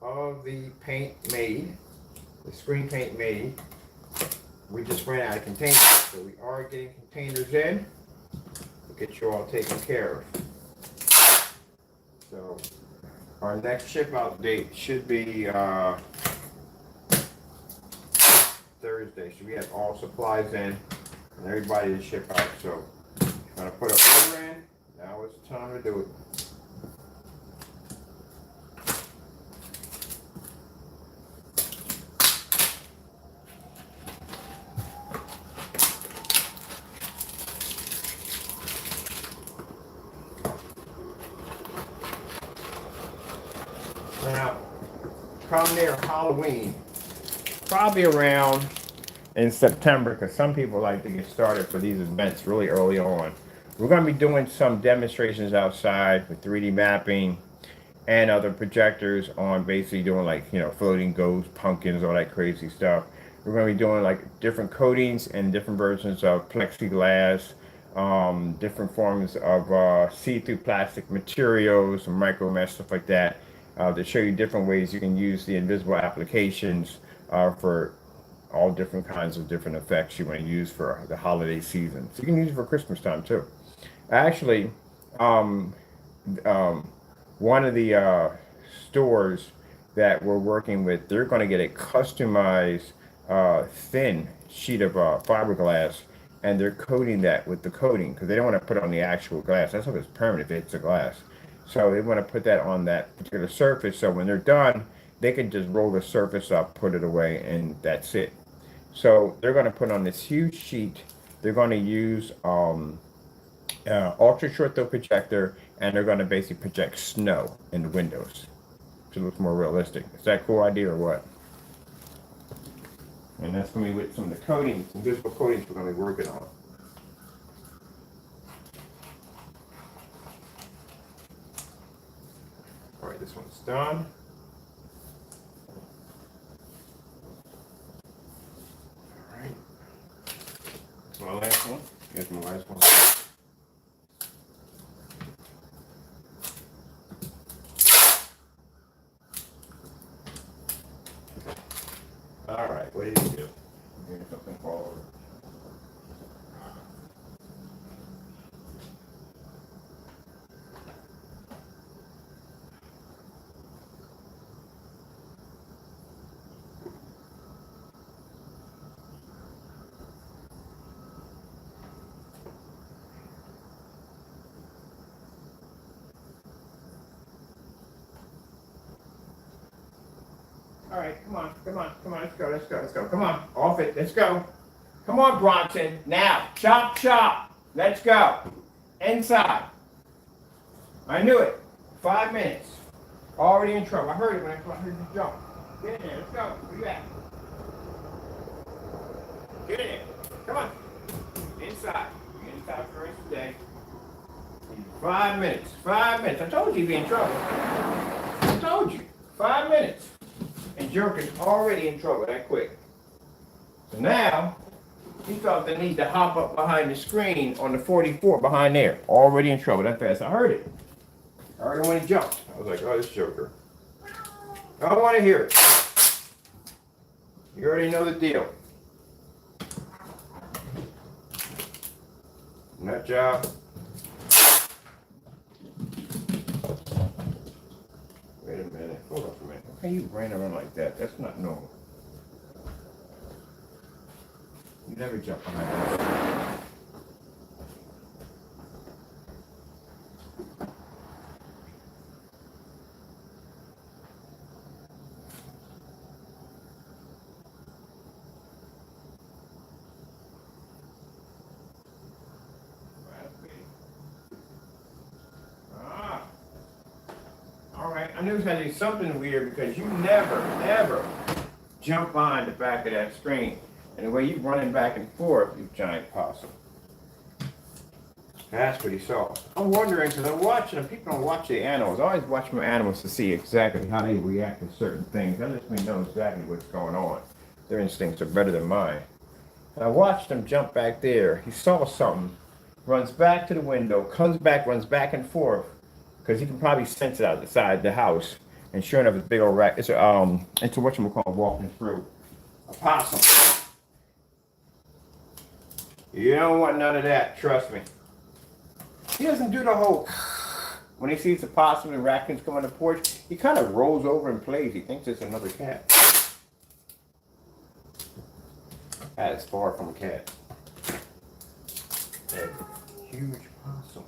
of the paint made, the screen paint made. We just ran out of containers, so we are getting containers in. We'll get you all taken care of. So our next ship out date should be Thursday. So we have all supplies in and everybody to ship out. So if you want to put an order in, now is the time to do it. Now, come near Halloween, probably around in September, because some people like to get started for these events really early on. We're going to be doing some demonstrations outside with 3D mapping and other projectors on basically doing floating ghosts, pumpkins, all that crazy stuff. We're going to be doing different coatings and different versions of plexiglass, different forms of see-through plastic materials, micro mesh, stuff like that. To show you different ways you can use the invisible applications for all different kinds of different effects you want to use for the holiday season. So you can use it for Christmas time too. Actually, one of the stores that we're working with, they're going to get a customized thin sheet of fiberglass, and they're coating that with the coating because they don't want to put it on the actual glass. That's if it's permanent, if it's a glass. So they want to put that on that particular surface, so when they're done, they can just roll the surface up, put it away, and that's it. So they're going to put on this huge sheet. They're going to use ultra short throw projector, and they're going to basically project snow in the windows to look more realistic. Is that a cool idea or what? And that's going to be with some of the coatings, invisible coatings we're going to be working on. All right, this one's done. All right. My last one. Here's my last one. All right, what did you do? Here's something fall over. All right, come on, let's go. Come on, off it, let's go. Come on, Bronson, now, chop, chop. Let's go. Inside. I knew it. 5 minutes. Already in trouble. I heard it when I heard you jump. Get in there, let's go. Where you at? Get in there. Come on. Inside. Get inside for the rest of the day. 5 minutes. 5 minutes. I told you you'd be in trouble. I told you. 5 minutes. And Jerk is already in trouble that quick. So now, he felt the need to hop up behind the screen on the 44 behind there. Already in trouble that fast. I heard it. I heard it when he jumped. I was like, oh, this Joker. I don't want to hear it. You already know the deal. Nut job. Wait a minute. Hold up a minute. How you ran around like that? That's not normal. You never jump behind that. Alright, I knew it had to be something weird because you never, ever jump on the back of that screen. And the way you running back and forth, you giant possum. That's what he saw. I'm wondering, because I'm watching, and people don't watch the animals. I always watch my animals to see exactly how they react to certain things. That lets me know exactly what's going on. Their instincts are better than mine. And I watched him jump back there. He saw something, runs back to the window, comes back, runs back and forth, because he can probably sense it outside the house. And sure enough, it's a big old rat. It's into whatchamacallit walking through. A possum. You don't want none of that, trust me. He doesn't do the whole when he sees the possum and raccoons come on the porch, he kind of rolls over and plays. He thinks it's another cat. That is far from a cat. That huge possum.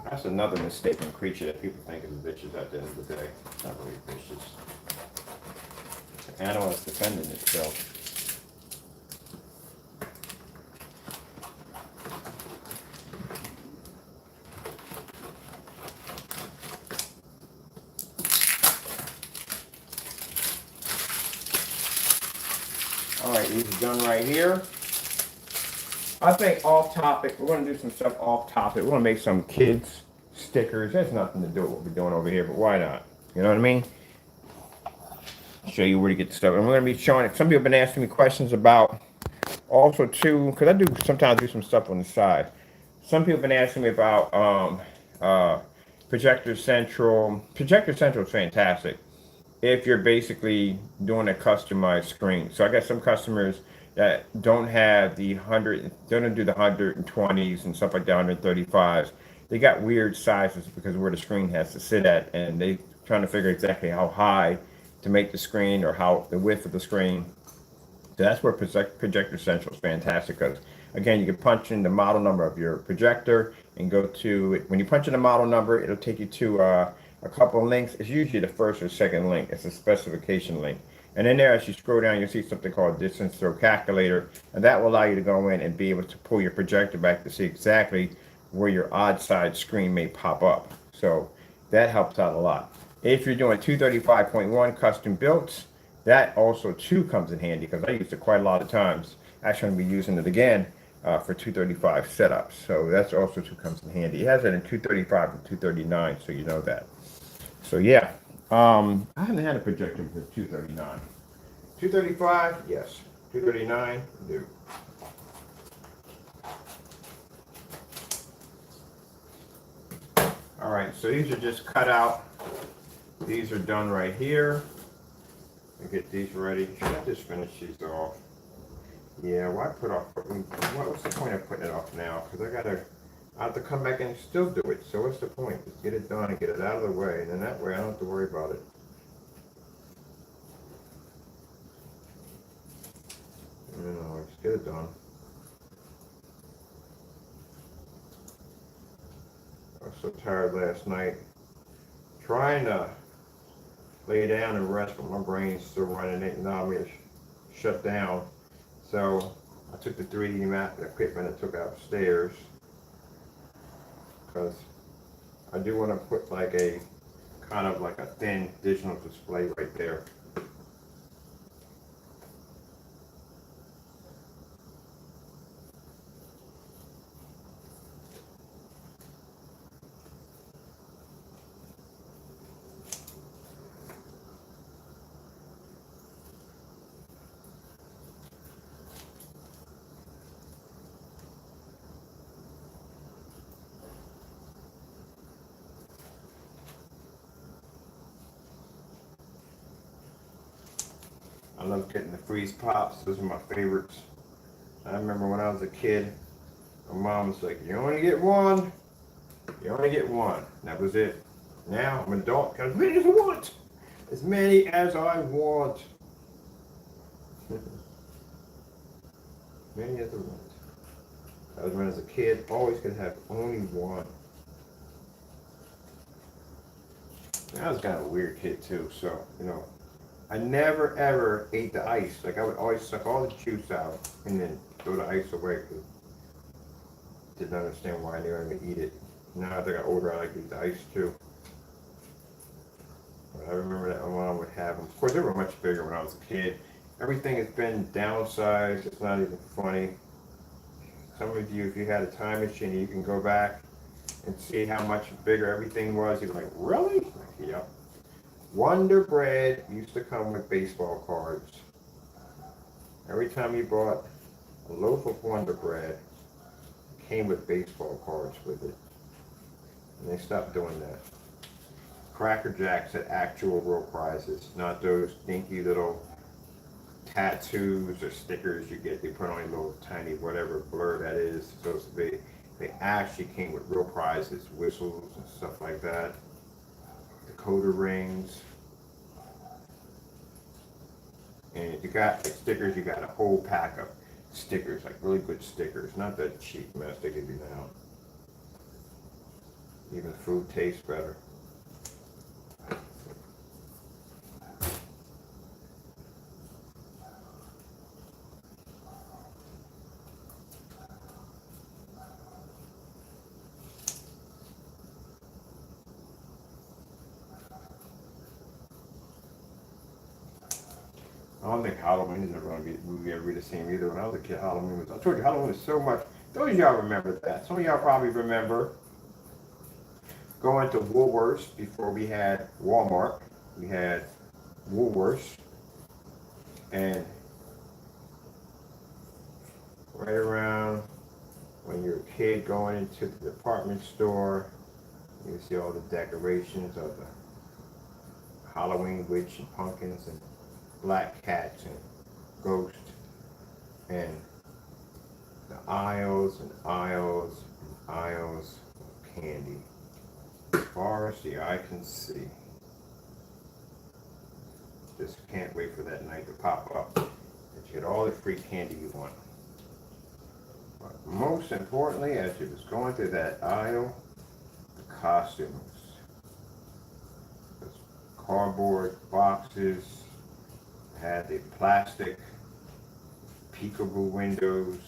That's another mistaken creature that people think is bitches at the end of the day. Not really bitches. The animal is defending itself. Alright, these are done right here. I think off topic, we're going to do some stuff off topic. We're going to make some kids stickers. There's nothing to do with what we're doing over here, but why not? You know what I mean? Show you where to get the stuff. And we're going to be showing it. Some people have been asking me questions about also too, because I do sometimes do some stuff on the side. Some people have been asking me about Projector Central. Projector Central is fantastic if you're basically doing a customized screen. So I got some customers that don't have the 100, don't do the 120s and stuff like that, 135s. They got weird sizes because of where the screen has to sit at, and they trying to figure exactly how high to make the screen or how the width of the screen. So that's where Projector Central is fantastic, because again, you can punch in the model number of your projector and go to, when you punch in the model number, it'll take you to a couple of links. It's usually the first or second link. It's a specification link. And in there, as you scroll down, you'll see something called distance throw calculator, and that will allow you to go in and be able to pull your projector back to see exactly where your odd side screen may pop up. So that helps out a lot. If you're doing 235.1 custom built, that also too comes in handy, because I used it quite a lot of times. Actually, I'm going to be using it again for 235 setups. So that's also too comes in handy. It has it in 235 and 239, so you know that. So yeah, I haven't had a projector for 239. 235, yes. 239, do. All right, so these are just cut out. These are done right here. I get these ready. Should I just finish these off? Yeah, why put off? What's the point of putting it off now? Because I have to come back and still do it. So what's the point? Just get it done and get it out of the way, and then that way I don't have to worry about it. You know, just get it done. was so tired last night. Trying to lay down and rest, but my brain's still running. Ain't allowing me to shut down. So I took the 3D map equipment and took it upstairs because I do want to put like a kind of like a thin digital display right there. I love getting the freeze pops. Those are my favorites. I remember when I was a kid, my mom was like, you only get one. You only get one. That was it. Now I'm an adult, got as many as I want. As many as I want. Many as I want. That was when I was a kid, always could have only one. I was kind of a weird kid too, so, you know, I never ever ate the ice. Like I would always suck all the juice out and then throw the ice away because I didn't understand why I knew I would eat it. Now that I got older, I like to eat the ice too. But I remember that my mom would have them. Of course, they were much bigger when I was a kid. Everything has been downsized. It's not even funny. Some of you, if you had a time machine, you can go back and see how much bigger everything was. You're like, really? Like, yep. Wonder Bread used to come with baseball cards. Every time you bought a loaf of Wonder Bread, it came with baseball cards with it. And they stopped doing that. Cracker Jacks had actual real prizes, not those dinky little tattoos or stickers you get. They put on a little tiny whatever blur that is supposed to be. They actually came with real prizes, whistles and stuff like that. Decoder rings. And if you got like stickers, you got a whole pack of stickers, like really good stickers, not that cheap mess they give you now. Even food tastes better. I don't think Halloween is ever going to be movie ever be the same either. When I was a kid, Halloween was. I told you Halloween was so much. Those of y'all remember that. Some of y'all probably remember going to Woolworths before we had Walmart. We had Woolworths, and right around when you're a kid going into the department store, you see all the decorations of the Halloween witch and pumpkins and black cats and ghosts, and the aisles and aisles and aisles of candy as far as the eye can see. Just can't wait for that night to pop up and you get all the free candy you want. But most importantly, as you was going through that aisle, the costumes. Those cardboard boxes had the plastic peekaboo windows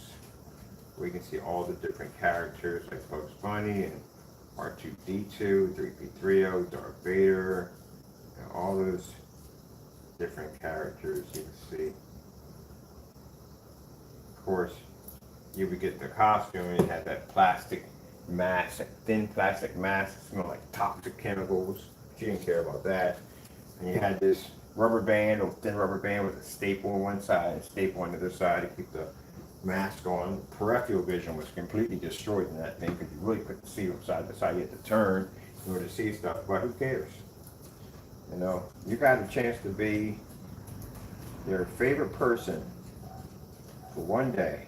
where you can see all the different characters like Bugs Bunny and R2-D2, 3PO, Darth Vader, and all those different characters you can see. Of course, you would get the costume and it had that plastic mask, that thin plastic mask that smelled like toxic chemicals. She didn't care about that. And you had this rubber band, or thin rubber band with a staple on one side and a staple on the other side to keep the mask on. Peripheral vision was completely destroyed in that thing because you really couldn't see from side to side. You had to turn in order to see stuff, but who cares? You know, you got a chance to be your favorite person for one day.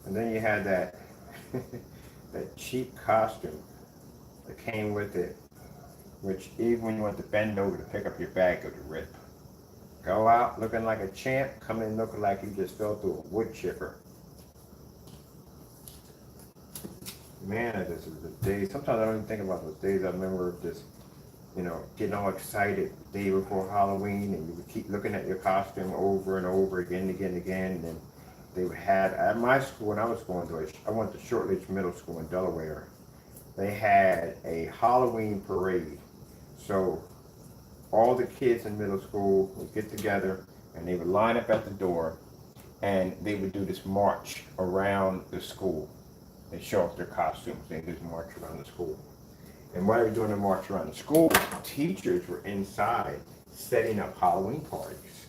And then you had that that cheap costume that came with it, which even when you went to bend over to pick up your bag, it would rip. Go out looking like a champ, come in looking like you just fell through a wood chipper. Man, this is the day. Sometimes I don't even think about those days. I remember just, getting all excited the day before Halloween, and you would keep looking at your costume over and over again and again and again. And then they would had at my school when I was going to it, I went to Shortridge Middle School in Delaware. They had a Halloween parade. So all the kids in middle school would get together and they would line up at the door and they would do this march around the school. They show off their costumes. They just march around the school. And while they were doing the march around the school, teachers were inside setting up Halloween parties.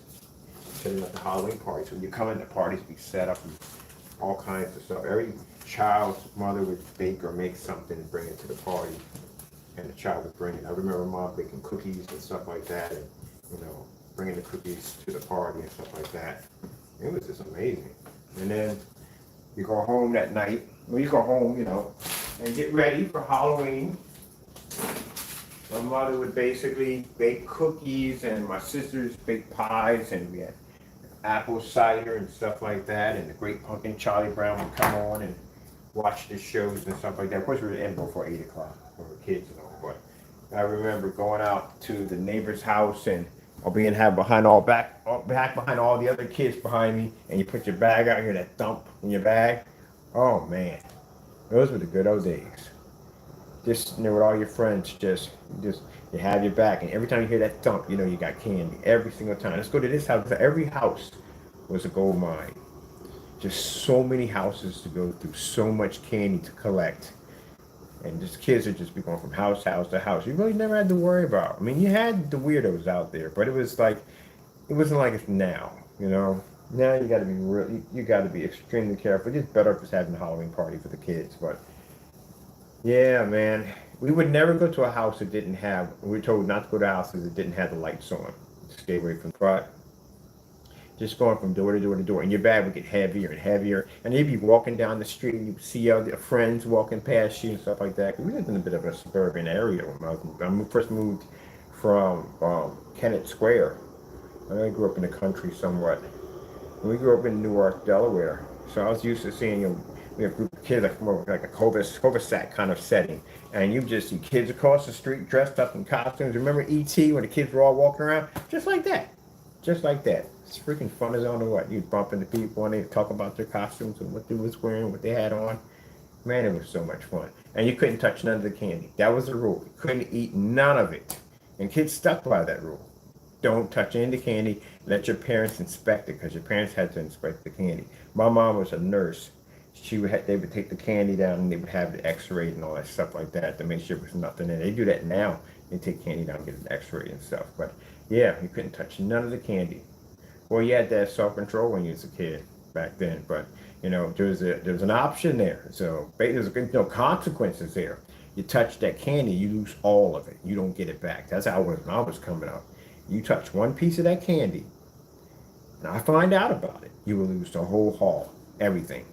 Setting up the Halloween parties. When you come in, the parties be set up and all kinds of stuff. Every child's mother would bake or make something and bring it to the party. And the child would bring it. I remember mom baking cookies and stuff like that, and bringing the cookies to the party and stuff like that. It was just amazing. And then you go home that night. Well, you go home, and get ready for Halloween. My mother would basically bake cookies, and my sisters baked pies, and we had apple cider and stuff like that. And the Great Pumpkin Charlie Brown would come on and watch the shows and stuff like that. Of course, we were in before 8 o'clock when we were kids and all. But I remember going out to the neighbor's house and being back behind all the other kids behind me, and you put your bag out here, that thump in your bag. Oh man, those were the good old days. Just sitting there with all your friends, just you have your back, and every time you hear that thump, you got candy every single time. Let's go to this house. Every house was a gold mine. Just so many houses to go through, so much candy to collect. And just kids would just be going from house to house. You really never had to worry about. I mean, you had the weirdos out there, but it wasn't like it's now, Now you got to be you got to be extremely careful. It's better just having a Halloween party for the kids. But yeah, man, we would never go to a house that didn't have. We were told not to go to houses that didn't have the lights on. Stay away from front. Just going from door to door to door, and your bag would get heavier and heavier. And you'd be walking down the street, and you'd see other friends walking past you and stuff like that. We lived in a bit of a suburban area when I first moved from Kennett Square. I grew up in the country somewhat. And we grew up in Newark, Delaware. So I was used to seeing we have a group of kids like more like a cul-de-sac kind of setting, and you just see kids across the street dressed up in costumes. Remember E.T. when the kids were all walking around, just like that. Just like that. It's freaking fun as I don't know what. You'd bump into people and they'd talk about their costumes and what they was wearing, what they had on. Man, it was so much fun. And you couldn't touch none of the candy. That was the rule. You couldn't eat none of it. And kids stuck by that rule. Don't touch any of the candy. Let your parents inspect it, because your parents had to inspect the candy. My mom was a nurse. They would take the candy down and they would have it x-rayed and all that stuff like that to make sure there was nothing in it. They do that now. They take candy down and get it x-rayed and stuff. But yeah, you couldn't touch none of the candy. Well, you had that self-control when you was a kid back then, but there was an option there. So there's no consequences there. You touch that candy, you lose all of it. You don't get it back. That's how it was when I was coming up. You touch one piece of that candy, and I find out about it, you will lose the whole haul, everything,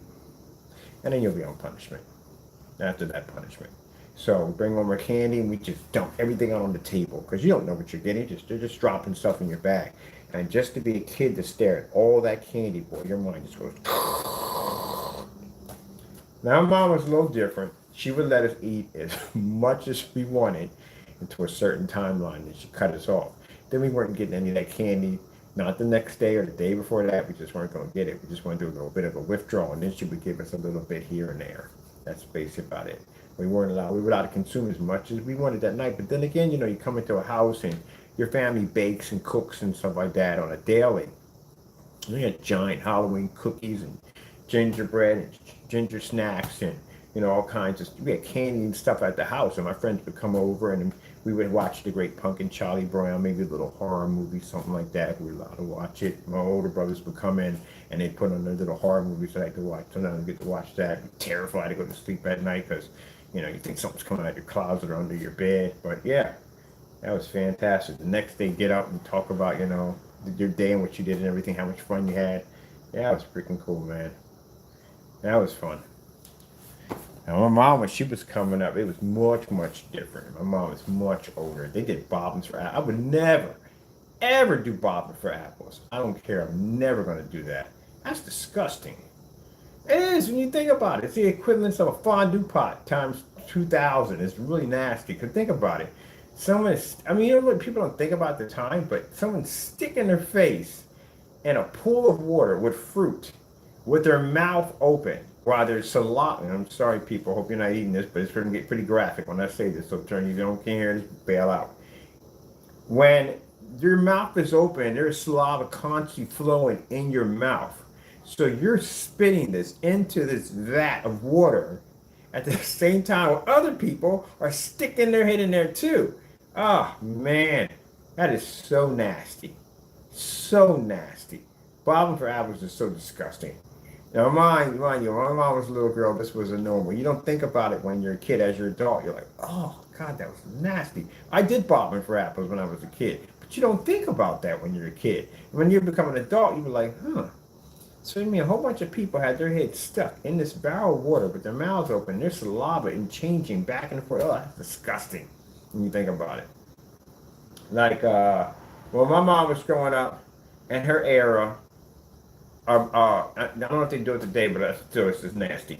and then you'll be on punishment after that punishment. So we bring over candy and we just dump everything out on the table, because you don't know what you're getting. They're just dropping stuff in your bag. And just to be a kid to stare at all that candy, boy, your mind just goes. Now, mom was a little different. She would let us eat as much as we wanted into a certain timeline, and she cut us off. Then we weren't getting any of that candy. Not the next day or the day before that. We just weren't going to get it. We just want to do a little bit of a withdrawal, and then she would give us a little bit here and there. That's basically about it. We were allowed to consume as much as we wanted that night. But then again, you come into a house and your family bakes and cooks and stuff like that on a daily. We had giant Halloween cookies and gingerbread and ginger snacks and all kinds of. We had candy and stuff at the house, and my friends would come over and we would watch the Great Pumpkin Charlie Brown, maybe a little horror movie, something like that. We were allowed to watch it. My older brothers would come in and they'd put on their little horror movies that I could watch. Sometimes I get to watch that. I'm terrified to go to sleep at night because you think something's coming out of your closet or under your bed. But yeah, that was fantastic. The next day, get up and talk about, your day and what you did and everything, how much fun you had. Yeah, it was freaking cool, man. That was fun. Now, my mom, when she was coming up, it was much, much different. My mom was much older. They did bobbins for apples. I would never, ever do bobbins for apples. I don't care. I'm never going to do that. That's disgusting. It is when you think about it. It's the equivalent of a fondue pot times 2,000. It's really nasty. Cause think about it. Someone's, I mean, you know what people don't think about the time, but someone's sticking their face in a pool of water with fruit, with their mouth open while there's saliva. And I'm sorry, people. Hope you're not eating this, but it's going to get pretty graphic when I say this. So turn you don't can't hear this, bail out. When your mouth is open, there's saliva constantly flowing in your mouth. So you're spitting this into this vat of water at the same time other people are sticking their head in there too. Oh man, that is so nasty. So nasty. Bobbing for apples is so disgusting. Now, mind you, when my mom was a little girl, this was a normal. You don't think about it when you're a kid. As you're an adult, you're like, oh, God, that was nasty. I did bobbing for apples when I was a kid. But you don't think about that when you're a kid. When you become an adult, you're like, huh. So, I mean, a whole bunch of people had their heads stuck in this barrel of water with their mouths open, their saliva and changing back and forth. Oh, that's disgusting when you think about it. Like, when my mom was growing up, in her era, I don't know if they do it today, but still, it's just nasty.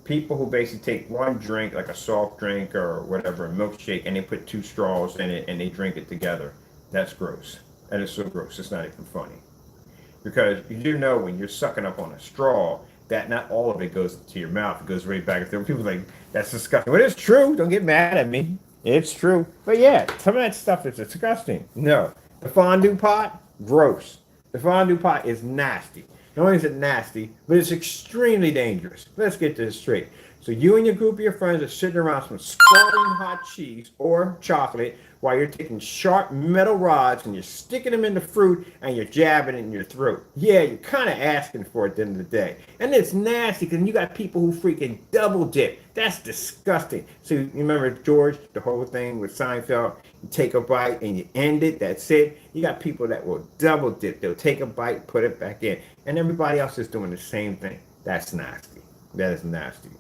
People who basically take one drink, like a soft drink or whatever, a milkshake, and they put two straws in it and they drink it together. That's gross. That is so gross. It's not even funny. Because you do know when you're sucking up on a straw, that not all of it goes to your mouth. It goes right back. People are like, that's disgusting. But it's true. Don't get mad at me. It's true. But yeah, some of that stuff is disgusting. No. The fondue pot, gross. The fondue pot is nasty. Not only is it nasty, but it's extremely dangerous. Let's get this straight. So you and your group of your friends are sitting around some scalding hot cheese or chocolate while you're taking sharp metal rods and you're sticking them in the fruit and you're jabbing it in your throat. Yeah, you're kind of asking for it at the end of the day. And it's nasty because you got people who freaking double dip. That's disgusting. So you remember George, the whole thing with Seinfeld? You take a bite and you end it. That's it. You got people that will double dip. They'll take a bite, put it back in. And everybody else is doing the same thing. That's nasty. That is nasty.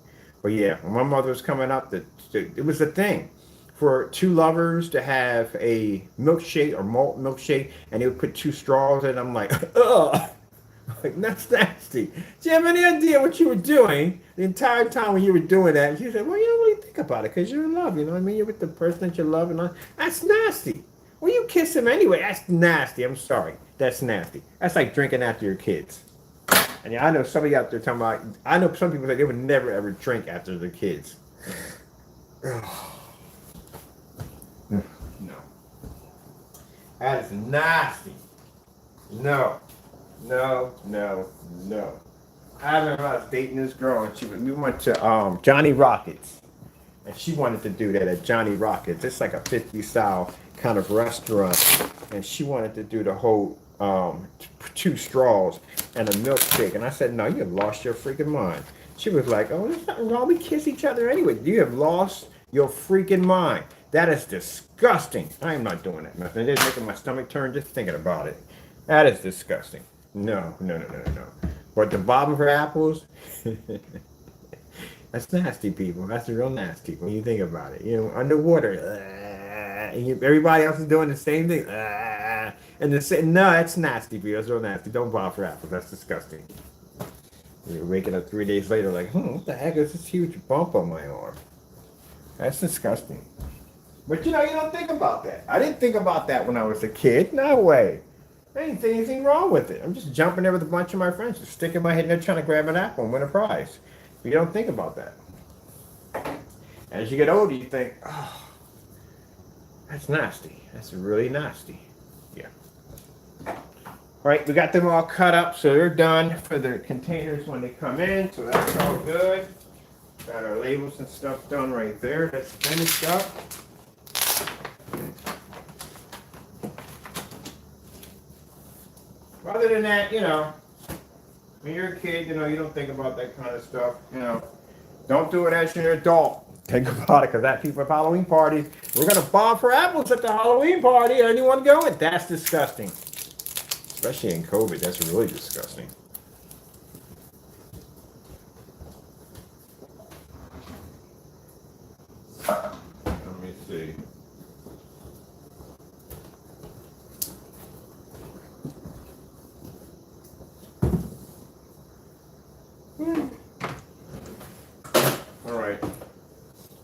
But yeah, when my mother was coming up, it was a thing for two lovers to have a milkshake or malt milkshake, and they would put two straws in. I'm like, ugh, like that's nasty. Do you have any idea what you were doing the entire time when you were doing that? And she said, well, you don't really think about it because you're in love. You know what I mean? You're with the person that you love, and all. That's nasty. Well, you kiss him anyway. That's nasty. I'm sorry. That's nasty. That's like drinking after your kids. And yeah, I know somebody out there talking about. I know some people say they would never ever drink after their kids. No, that is nasty. No, no, no, no. I remember I was dating this girl, and we went to Johnny Rockets, and she wanted to do that at Johnny Rockets. It's like a 50 style kind of restaurant, and she wanted to do the whole two straws and a milkshake. And I said, no, you have lost your freaking mind. She was like, oh, there's nothing wrong. We kiss each other anyway. You have lost your freaking mind. That is disgusting. I am not doing that. Nothing. It is making my stomach turn just thinking about it. That is disgusting. No, no, no, no, no, no. But the bobbing for apples, that's nasty, people. That's real nasty when you think about it. You know, underwater, and everybody else is doing the same thing. And no, that's nasty, people. That's real nasty. Don't bob for apples. That's disgusting. You're waking up 3 days later like, what the heck is this huge bump on my arm? That's disgusting. But you know, you don't think about that. I didn't think about that when I was a kid. No way. I didn't see anything wrong with it. I'm just jumping there with a bunch of my friends, just sticking my head in there trying to grab an apple and win a prize. But you don't think about that. As you get older, you think, oh, that's nasty. That's really nasty. Yeah. All right, we got them all cut up, so they're done for the containers when they come in, so that's all good. Got our labels and stuff done right there. That's finished up. Other than that, you know, when you're a kid, you know, you don't think about that kind of stuff. You know, don't do it as you're an adult. Think about it, because that people have Halloween parties. We're going to bob for apples at the Halloween party. Anyone going? That's disgusting. Especially in COVID, that's really disgusting. Let me see.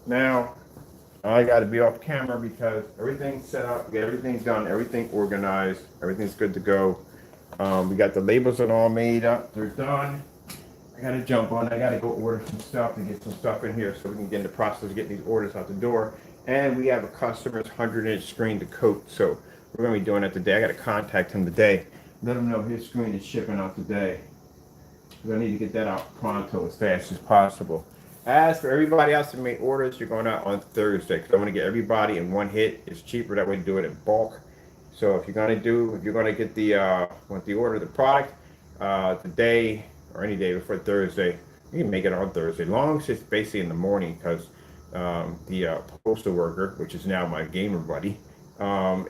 Now, I got to be off camera because everything's set up, get everything done, everything organized, everything's good to go. We got the labels are all made up, they're done. I got to jump on. I got to go order some stuff and get some stuff in here so we can get in the process of getting these orders out the door. And we have a customer's 100-inch screen to coat, so we're going to be doing that today. I got to contact him today, let him know his screen is shipping out today. I need to get that out pronto as fast as possible. As for everybody else that made orders, you're going out on Thursday because I want to get everybody in one hit. It's cheaper that way to do it in bulk. So if you're going to get the want the order of the product today or any day before Thursday, you can make it on Thursday. Long as it's basically in the morning because the postal worker, which is now my gamer buddy, will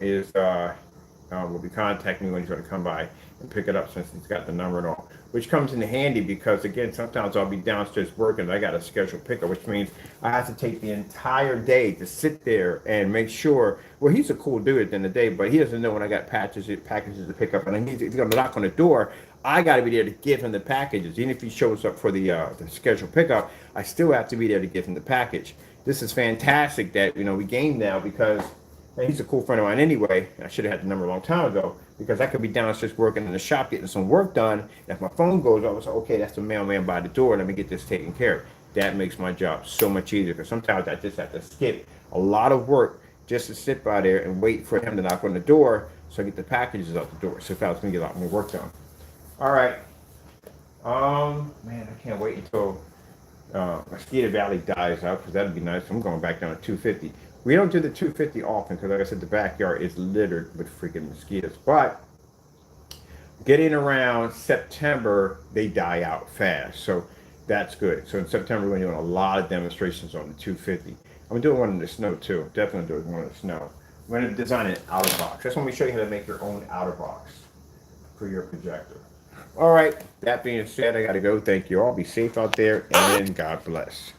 be contacting me when he's going to come by and pick it up since he's got the number and all, which comes in handy because again, sometimes I'll be downstairs working. I got a scheduled pickup, which means I have to take the entire day to sit there and make sure. Well, he's a cool dude at the end of the day, but he doesn't know when I got packages to pick up, and he's going to knock on the door. I got to be there to give him the packages. Even if he shows up for the scheduled pickup, I still have to be there to give him the package. This is fantastic that we gained now because. And he's a cool friend of mine anyway. I should have had the number a long time ago because I could be downstairs working in the shop getting some work done. And if my phone goes off, I was like, okay, that's the mailman by the door. Let me get this taken care of. That makes my job so much easier because sometimes I just have to skip a lot of work just to sit by there and wait for him to knock on the door so I get the packages out the door. So if I was going to get a lot more work done. All right. Man, I can't wait until Mosquito Valley dies out because that'd be nice. I'm going back down to 250. We don't do the 250 often because, like I said, the backyard is littered with freaking mosquitoes. But getting around September, they die out fast. So that's good. So in September, we're doing a lot of demonstrations on the 250. I'm doing one in the snow too. Definitely doing one in the snow. We're going to design an outer box. That's when we show you how to make your own outer box for your projector. All right. That being said, I got to go. Thank you all. Be safe out there and God bless.